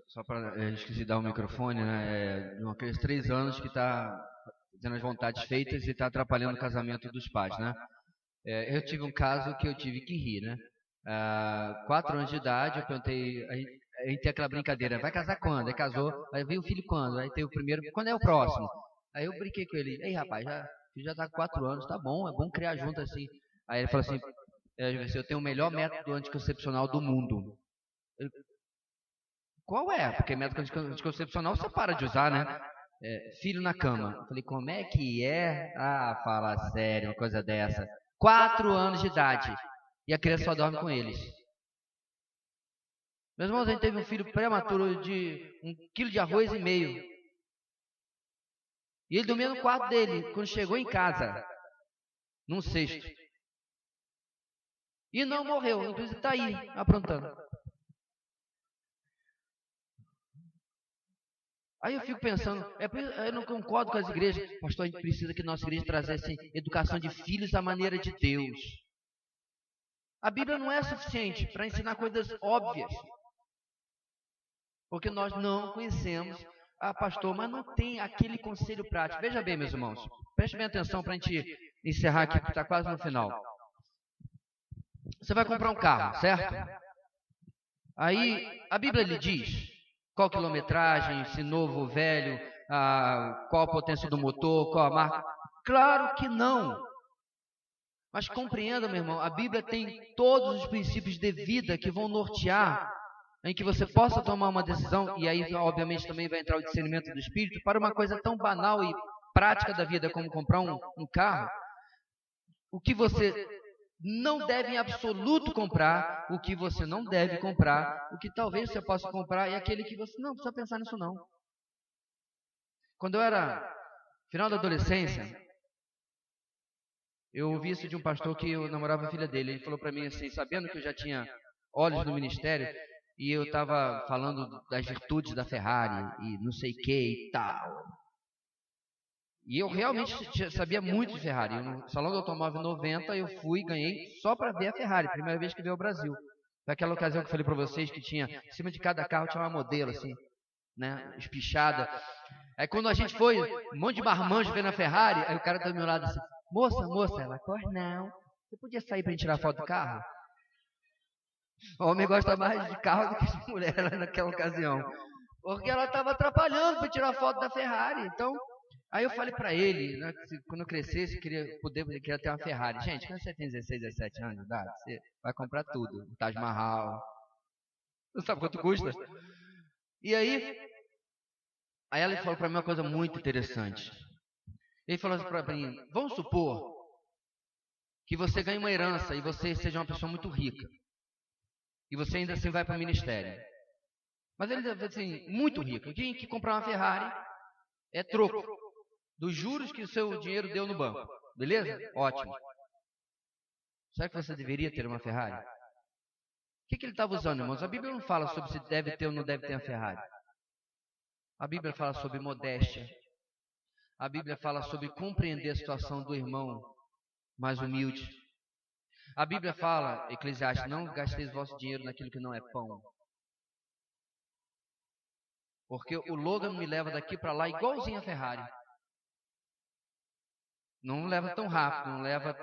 Só para esqueci de dar o microfone, né? De aqueles 3 anos que está tendo as vontades feitas e está atrapalhando o casamento dos pais, né? Eu tive um caso que eu tive que rir, né? 4 anos de idade, eu perguntei, a gente tem aquela brincadeira, vai casar quando? Aí casou, aí veio o filho quando? Aí tem o primeiro, quando é o próximo? Aí eu brinquei com ele, ei rapaz, já está com 4 anos, tá bom, é bom criar junto assim. Aí ele falou assim, eu tenho o melhor método anticoncepcional do mundo. Qual é? Porque método anticoncepcional você para de usar, né? Filho na cama. Eu falei, como é que é? Ah, fala sério, uma coisa dessa. 4 anos de idade. E a criança só dorme com eles. Meus irmãos, a gente teve um filho prematuro de 1,5 quilo de arroz e meio. E ele dormia no quarto dele, quando chegou em casa, num cesto. E não morreu, inclusive está aí, aprontando. Aí eu fico pensando, eu não concordo com as igrejas. Pastor, a gente precisa que nossa igreja trazesse educação de filhos à maneira de Deus. A Bíblia não é suficiente para ensinar coisas óbvias. Porque nós não conhecemos. Ah, pastor, mas não tem aquele conselho prático. Veja bem, meus irmãos, preste bem atenção para a gente encerrar aqui, que está quase no final. Você vai comprar um carro, certo? Aí a Bíblia lhe diz qual quilometragem, se novo ou velho, qual a potência do motor, qual a marca. Claro que não. Mas compreenda, meu irmão, a Bíblia tem todos os princípios de vida que vão nortear em que você possa tomar uma decisão, e aí obviamente também vai entrar o discernimento do Espírito, para uma coisa tão banal e prática da vida como comprar um carro. O que você não deve em absoluto comprar, o que você não deve comprar, o que talvez você possa comprar é aquele que você não precisa pensar nisso não. Quando eu era final da adolescência, eu ouvi isso de um pastor que eu namorava a filha dele. Ele falou para mim assim, sabendo que eu já tinha olhos no ministério, e eu estava falando das virtudes da Ferrari, e não sei o que e tal. E eu realmente sabia muito de Ferrari. No Salão do Automóvel 90, eu fui e ganhei só para ver a Ferrari, primeira vez que veio ao Brasil. Naquela ocasião que eu falei para vocês que tinha, em cima de cada carro tinha uma modelo, assim, né, espichada. Aí quando a gente foi, um monte de marmanjo vendo a Ferrari, aí o cara do meu lado assim, moça, ela, pois não, você podia sair para gente tirar foto do carro? O homem gosta mais de carro do que de mulher naquela ocasião. Porque ela estava atrapalhando para tirar foto da Ferrari. Então, aí eu falei para ele, né, que quando eu crescesse, queria ter uma Ferrari. Gente, quando você tem 16, 17 anos de idade, você vai comprar tudo. O Taj Mahal. Não sabe quanto custa? E aí ela falou para mim uma coisa muito interessante. Ele falou assim para mim, vamos supor que você ganhe uma herança e você seja uma pessoa muito rica. E você ainda assim vai para o ministério. Mas ele deve assim, muito rico. Quem que comprar uma Ferrari é troco dos juros que o seu dinheiro deu no banco. Beleza? Ótimo. Será que você deveria ter uma Ferrari? O que ele estava usando, irmãos? A Bíblia não fala sobre se deve ter ou não deve ter uma Ferrari. A Bíblia fala sobre modéstia. A Bíblia fala sobre compreender a situação do irmão mais humilde. A Bíblia fala, Eclesiastes, não gasteis vosso dinheiro naquilo que não é pão. Porque o Logan me leva daqui para lá igualzinho a Ferrari. Não leva tão rápido, não leva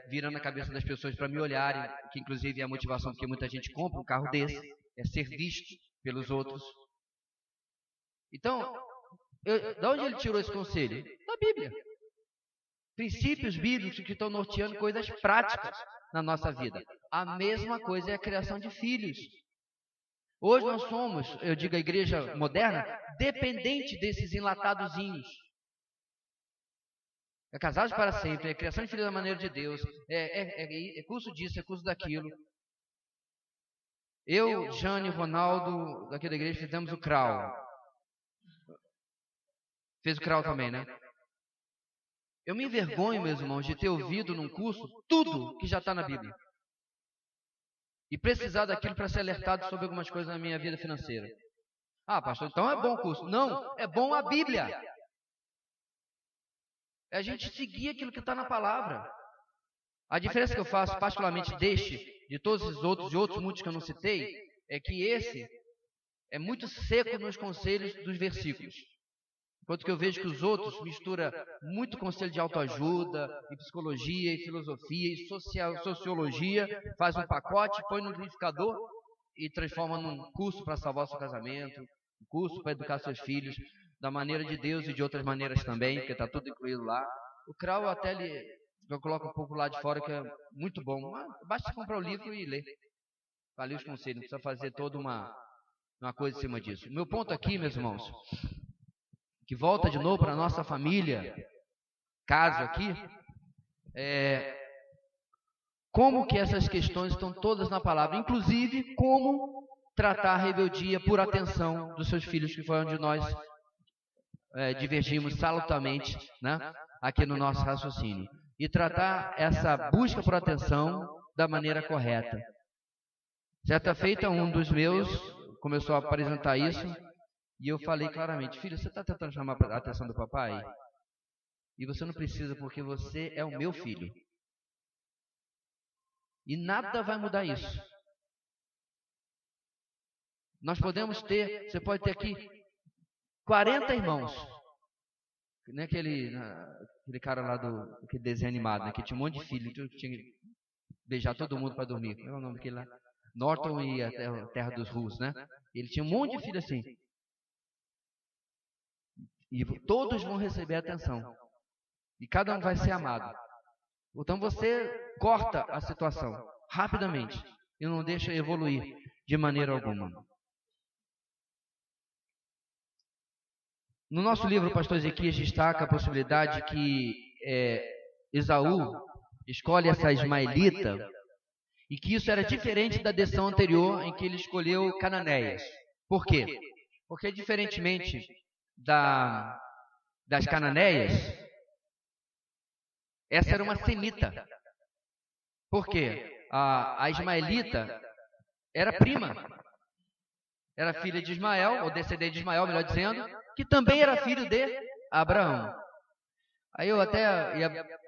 virando a cabeça das pessoas para me olharem, que inclusive é a motivação porque muita gente compra um carro desse, é ser visto pelos outros. Então, de onde ele tirou esse conselho? Da Bíblia. Princípios bíblicos que estão norteando coisas práticas na nossa vida. A mesma coisa é a criação de filhos. Hoje nós somos, eu digo a igreja moderna, dependente desses enlatadozinhos. É casados para sempre, é criação de filhos da maneira de Deus, é curso disso, é curso daquilo. Eu, Jane e Ronaldo, daqui da igreja, fizemos o CRAU. Fez o CRAU também, né? Eu me envergonho, meus irmãos, de ter ouvido num curso tudo que já está na Bíblia. E precisar daquilo para ser alertado sobre algumas coisas na minha vida financeira. Ah, pastor, então é bom o curso. Não, é bom a Bíblia. É a gente seguir aquilo que está na palavra. A diferença que eu faço, particularmente de todos os outros e outros muitos que eu não citei, é que esse é muito seco nos conselhos dos versículos. Enquanto que eu vejo que os outros misturam muito conselho de autoajuda, e psicologia, e filosofia, e sociologia, faz um pacote, põe no liquidificador e transforma num curso para salvar o seu casamento, um curso para educar seus filhos, da maneira de Deus e de outras maneiras também, porque está tudo incluído lá. O CRAU até eu coloco um pouco lá de fora, que é muito bom. Mas basta comprar o livro e ler. Para ler os conselhos, não precisa fazer toda uma coisa em cima disso. O meu ponto aqui, meus irmãos, que volta de novo para a nossa família, caso aqui, como que essas questões estão todas na palavra, inclusive como tratar a rebeldia por atenção dos seus filhos, que foi onde nós divergimos salutamente, né, aqui no nosso raciocínio. E tratar essa busca por atenção da maneira correta. Certa feita, um dos meus começou a apresentar isso, e eu falei claramente, filho, você está tentando chamar a atenção do papai? E você não precisa, porque você é o meu filho. E nada vai mudar isso. Nós podemos ter, você pode ter aqui 40 irmãos. Nem aquele cara lá aquele desenho animado, né, que tinha um monte de filho, tinha que beijar todo mundo para dormir. Qual é o nome daquele lá? Norton e a Terra dos Ruos, né? Ele tinha um monte de filho assim. E todos vão receber atenção. E cada um vai ser amado. Então você corta a situação rapidamente e não deixa evoluir de maneira alguma. No nosso livro, o pastor Ezequias destaca a possibilidade que Esaú escolhe essa ismaelita e que isso era diferente da decisão anterior em que ele escolheu Cananéias. Por quê? Porque diferentemente das Cananéias, essa era uma semita. Por quê? A ismaelita era prima. Era filha de Ismael, ou descendente de Ismael, melhor dizendo, que também era filho de Abraão. Aí eu até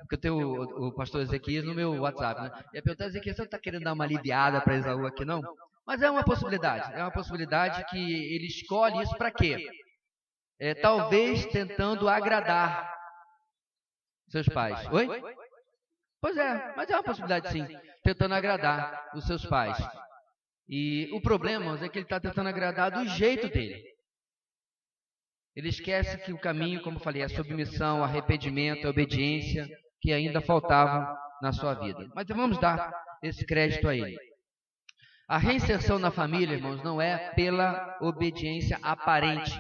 porque eu tenho o pastor Ezequias no meu WhatsApp, né? Ia perguntar, Ezequias, você não está querendo dar uma aliviada para Esaú aqui, não? Mas é uma possibilidade que ele escolhe isso para quê? Talvez tentando agradar seus pais. Oi? Pois é, mas é uma possibilidade sim, tentando agradar os seus pais. E o problema é que ele está tentando agradar do jeito dele. Ele esquece que o caminho, como eu falei, é a submissão, o arrependimento, a obediência que ainda faltavam na sua vida. Mas vamos dar esse crédito a ele. A reinserção na família, irmãos, não é pela obediência aparente,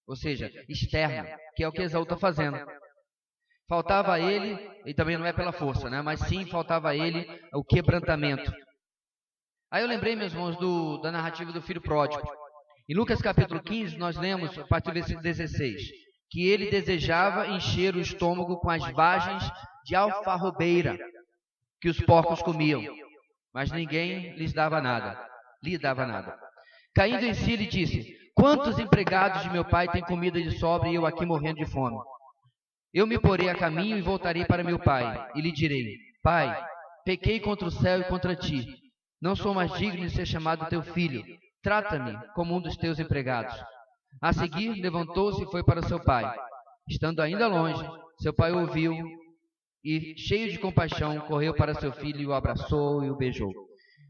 ou seja, externa, que é o que Esaú está fazendo. Faltava a ele, e também não é pela força, né? Mas sim faltava a ele o quebrantamento. Aí eu lembrei, meus irmãos, da narrativa do filho pródigo. Em Lucas capítulo 15, nós lemos, a partir do versículo 16, que ele desejava encher o estômago com as vagens de alfarrobeira que os porcos comiam, mas ninguém lhe dava nada. Caindo em si, ele disse, quantos empregados de meu pai têm comida de sobra e eu aqui morrendo de fome? Eu me porei a caminho e voltarei para meu pai, e lhe direi, pai, pequei contra o céu e contra ti. Não sou mais digno de ser chamado teu filho. Trata-me como um dos teus empregados. A seguir, levantou-se e foi para seu pai. Estando ainda longe, seu pai ouviu e, cheio de compaixão, correu para seu filho e o abraçou e o beijou.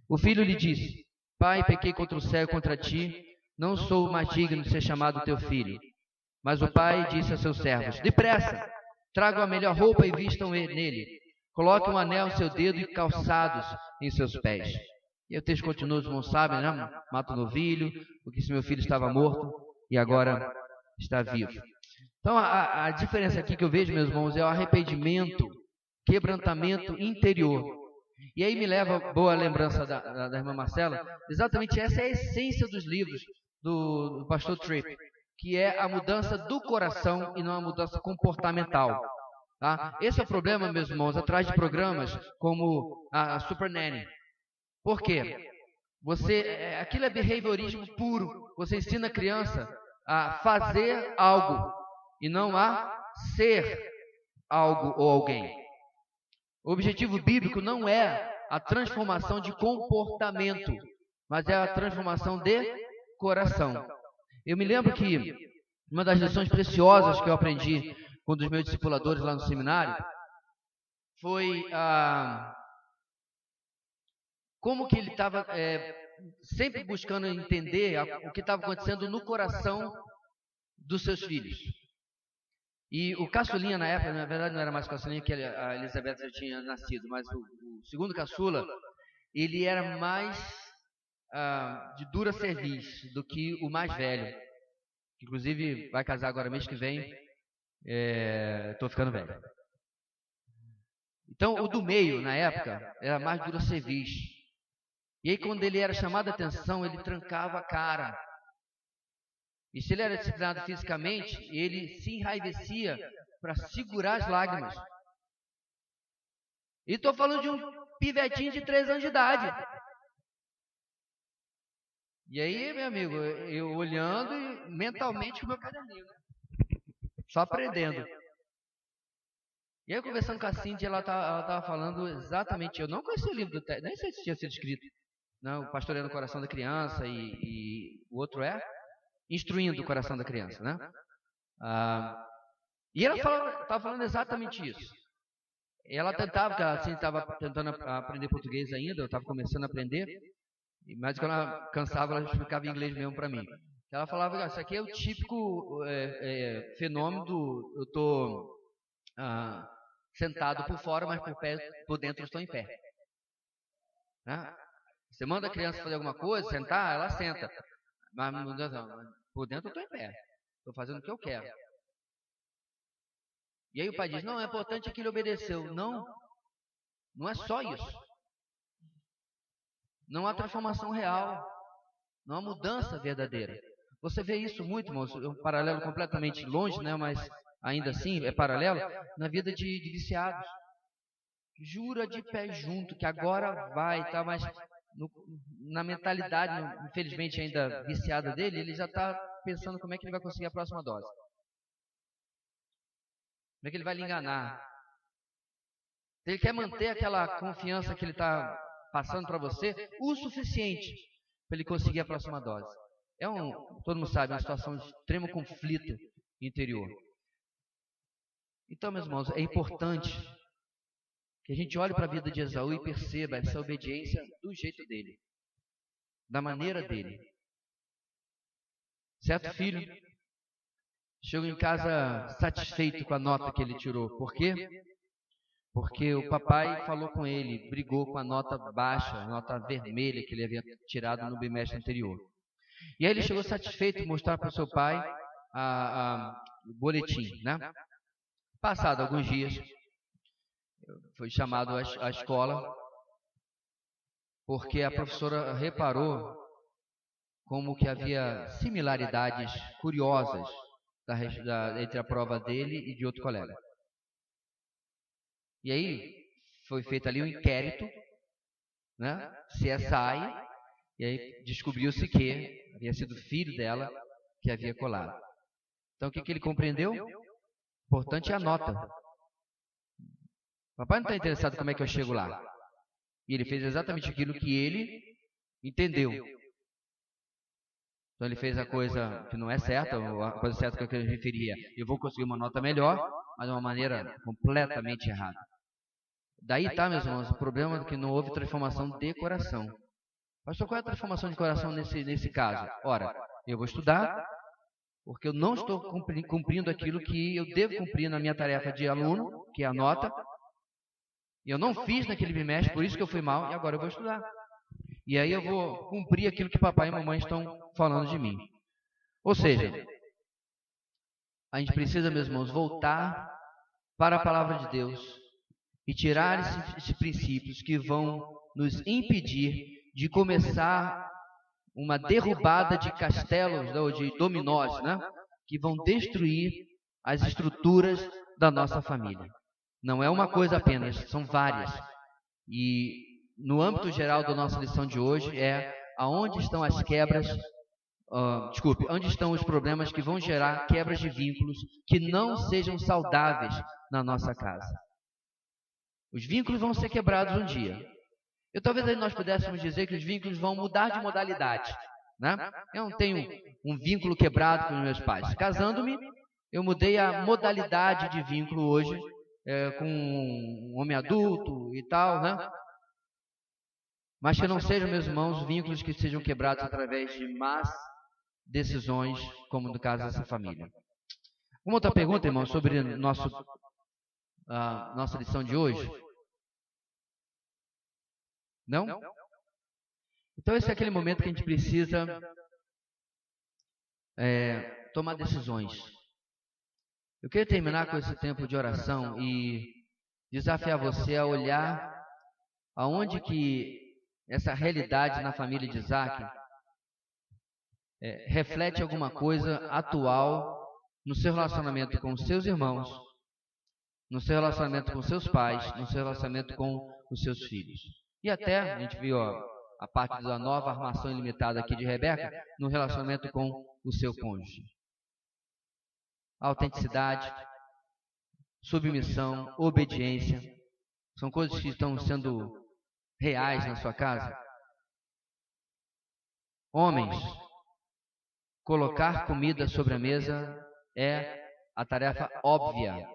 O filho lhe disse, pai, pequei contra o céu e contra ti. Não sou mais digno de ser chamado teu filho. Mas o pai disse a seus servos, depressa, tragam a melhor roupa e vistam nele. Coloquem um anel em seu dedo e calçados em seus pés. E o texto continua, os irmãos sabem, né? Mata o novilho, porque se meu filho estava morto e agora está vivo. Então, a diferença aqui que eu vejo, meus irmãos, é o arrependimento, quebrantamento interior. E aí me leva, boa lembrança da irmã Marcela, exatamente essa é a essência dos livros do pastor Tripp, que é a mudança do coração e não a mudança comportamental. Tá? Esse é o problema, meus irmãos, atrás de programas como a Super Nanny. Por quê? Aquilo é behaviorismo puro. Você ensina a criança a fazer algo e não a ser algo ou alguém. O objetivo bíblico não é a transformação de comportamento, mas é a transformação de coração. Eu me lembro que uma das lições preciosas que eu aprendi com um dos meus discipuladores lá no seminário foi como que ele estava sempre buscando entender o que estava acontecendo no coração dos seus filhos. E o caçulinha na época, na verdade não era mais caçulinha, que a Elizabeth já tinha nascido, mas o segundo caçula, ele era mais de dura cerviz do que o mais velho, que inclusive vai casar agora mês que vem. Estou ficando velho. Então o do meio, na época, era mais dura cerviz. E aí quando ele era chamado a atenção, ele trancava a cara. E se ele era disciplinado fisicamente, ele se enraivecia para segurar as lágrimas. E estou falando de um pivetinho de 3 anos de idade. E aí, meu amigo, eu olhando e mentalmente com o meu caderninho, né? Só aprendendo. E aí, eu conversando com a Cindy, ela estava falando exatamente, eu não conhecia o livro do Ted, nem sei se tinha sido escrito. Não, o Pastoreando o Coração da Criança e o outro é instruindo o coração da criança, né? E ela estava falando exatamente isso. Ela estava tentando aprender português ainda, eu estava começando a aprender, mas quando ela cansava, ela explicava em inglês mesmo para mim. Ela falava, isso aqui é o típico fenômeno do eu estou sentado por fora, mas por dentro eu estou em pé. Né? Você manda a criança fazer alguma coisa, sentar, ela senta. Mas por dentro eu estou em pé. Estou fazendo o que eu quero. E aí o pai diz, não, é importante que ele obedeceu. Não, não é só isso. Não há transformação real. Não há mudança verdadeira. Você vê isso muito, irmãos, um paralelo completamente longe, né? Mas ainda assim é paralelo, na vida de viciados. Jura de pé junto que agora vai, tá? Mas na mentalidade, infelizmente ainda viciada dele, ele já está pensando como é que ele vai conseguir a próxima dose. Como é que ele vai lhe enganar? Ele quer manter aquela confiança que ele está passando para você o suficiente para ele conseguir a próxima dose. Todo mundo sabe, uma situação de extremo conflito interior. Então, meus irmãos, é importante que a gente olhe para a vida de Esaú e perceba essa obediência do jeito dele, da maneira dele. Certo filho chegou em casa satisfeito com a nota que ele tirou. Por quê? Porque o papai falou com ele, brigou com a nota baixa, a nota vermelha que ele havia tirado no bimestre anterior. E aí ele chegou satisfeito, mostrar para o seu pai o boletim, né? Passado alguns dias, foi chamado à escola, porque a professora reparou como que havia similaridades curiosas entre a prova dele e de outro colega. E aí foi feito ali um inquérito, né? CSI, e aí descobriu-se que havia sido o filho dela que havia colado. Então o que ele compreendeu? Importante é a nota. Papai não está interessado como é que eu chego lá. E ele fez exatamente aquilo que ele entendeu. Então ele fez a coisa que não é certa, a coisa certa que eu referia. Eu vou conseguir uma nota melhor, mas de uma maneira completamente errada. Daí tá, meus irmãos, o problema é que não houve transformação de coração. Pastor, qual é a transformação de coração nesse caso? Ora, eu vou estudar, porque eu não estou cumprindo aquilo que eu devo cumprir na minha tarefa de aluno, que é a nota, e eu não fiz naquele bimestre, por isso que eu fui mal, e agora eu vou estudar. E aí eu vou cumprir aquilo que papai e mamãe estão falando de mim. Ou seja, a gente precisa, meus irmãos, voltar para a palavra de Deus e tirar esses princípios que vão nos impedir de começar uma derrubada de castelos ou de dominós, né? Que vão destruir as estruturas da nossa família. Não é uma coisa apenas, são várias. E no âmbito geral da nossa lição de hoje é aonde estão as quebras, onde estão os problemas que vão gerar quebras de vínculos que não sejam saudáveis na nossa casa. Os vínculos vão ser quebrados um dia. Talvez aí nós pudéssemos dizer que os vínculos vão mudar de modalidade. Né? Eu não tenho um vínculo quebrado com os meus pais. Casando-me, eu mudei a modalidade de vínculo hoje com um homem adulto e tal, né? Mas que não sejam, meus irmãos, vínculos que sejam quebrados através de más decisões, como no caso dessa família. Uma outra pergunta, irmão, sobre nossa lição de hoje? Não? Então esse é aquele momento que a gente precisa tomar decisões. Eu queria terminar com esse tempo de oração e desafiar você a olhar aonde que essa realidade na família de Isaac reflete alguma coisa atual no seu relacionamento com os seus irmãos, no seu relacionamento com seus pais, no seu relacionamento com os seus filhos. E até, a gente viu a parte da nova armação ilimitada aqui de Rebeca, no relacionamento com o seu cônjuge. Autenticidade, submissão, obediência, são coisas que estão sendo reais na sua casa. Homens, colocar comida sobre a mesa é a tarefa óbvia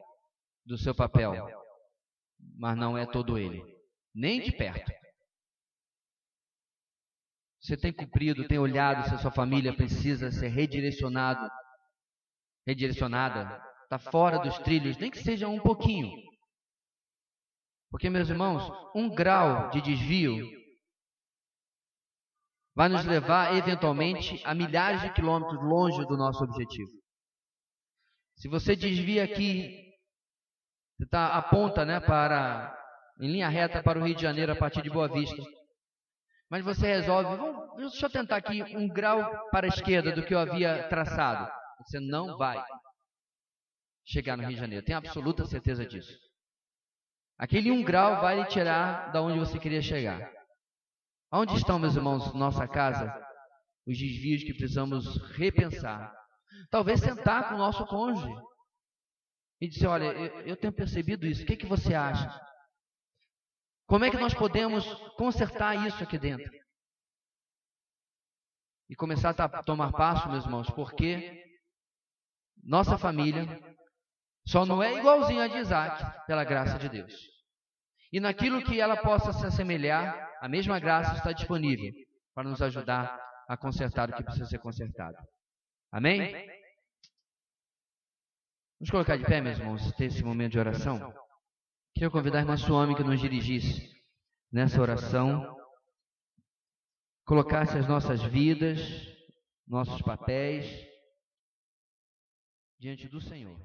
do seu papel, mas não é todo ele, nem de perto. Você tem cumprido, tem olhado se a sua família precisa ser redirecionada, está fora dos trilhos, nem que seja um pouquinho. Porque, meus irmãos, 1 grau de desvio vai nos levar, eventualmente, a milhares de quilômetros longe do nosso objetivo. Se você desvia aqui, você aponta, né, em linha reta para o Rio de Janeiro a partir de Boa Vista. Mas você resolve, deixa eu tentar aqui 1 grau para a esquerda do que eu havia traçado. Você não vai chegar no Rio de Janeiro, tenho absoluta certeza disso. Aquele 1 grau vai lhe tirar da onde você queria chegar. Onde estão, meus irmãos, nossa casa, os desvios que precisamos repensar? Talvez sentar com o nosso cônjuge e dizer, olha, eu tenho percebido isso, o que você acha? Como é que nós podemos consertar isso aqui dentro? E começar a tomar passo, meus irmãos, porque nossa família só não é igualzinha a de Isaac, pela graça de Deus. E naquilo que ela possa se assemelhar, a mesma graça está disponível para nos ajudar a consertar o que precisa ser consertado. Amém? Vamos colocar de pé, meus irmãos, ter esse momento de oração. Queria convidar a irmã Suame que nos dirigisse nessa oração, colocasse as nossas vidas, nossos papéis diante do Senhor.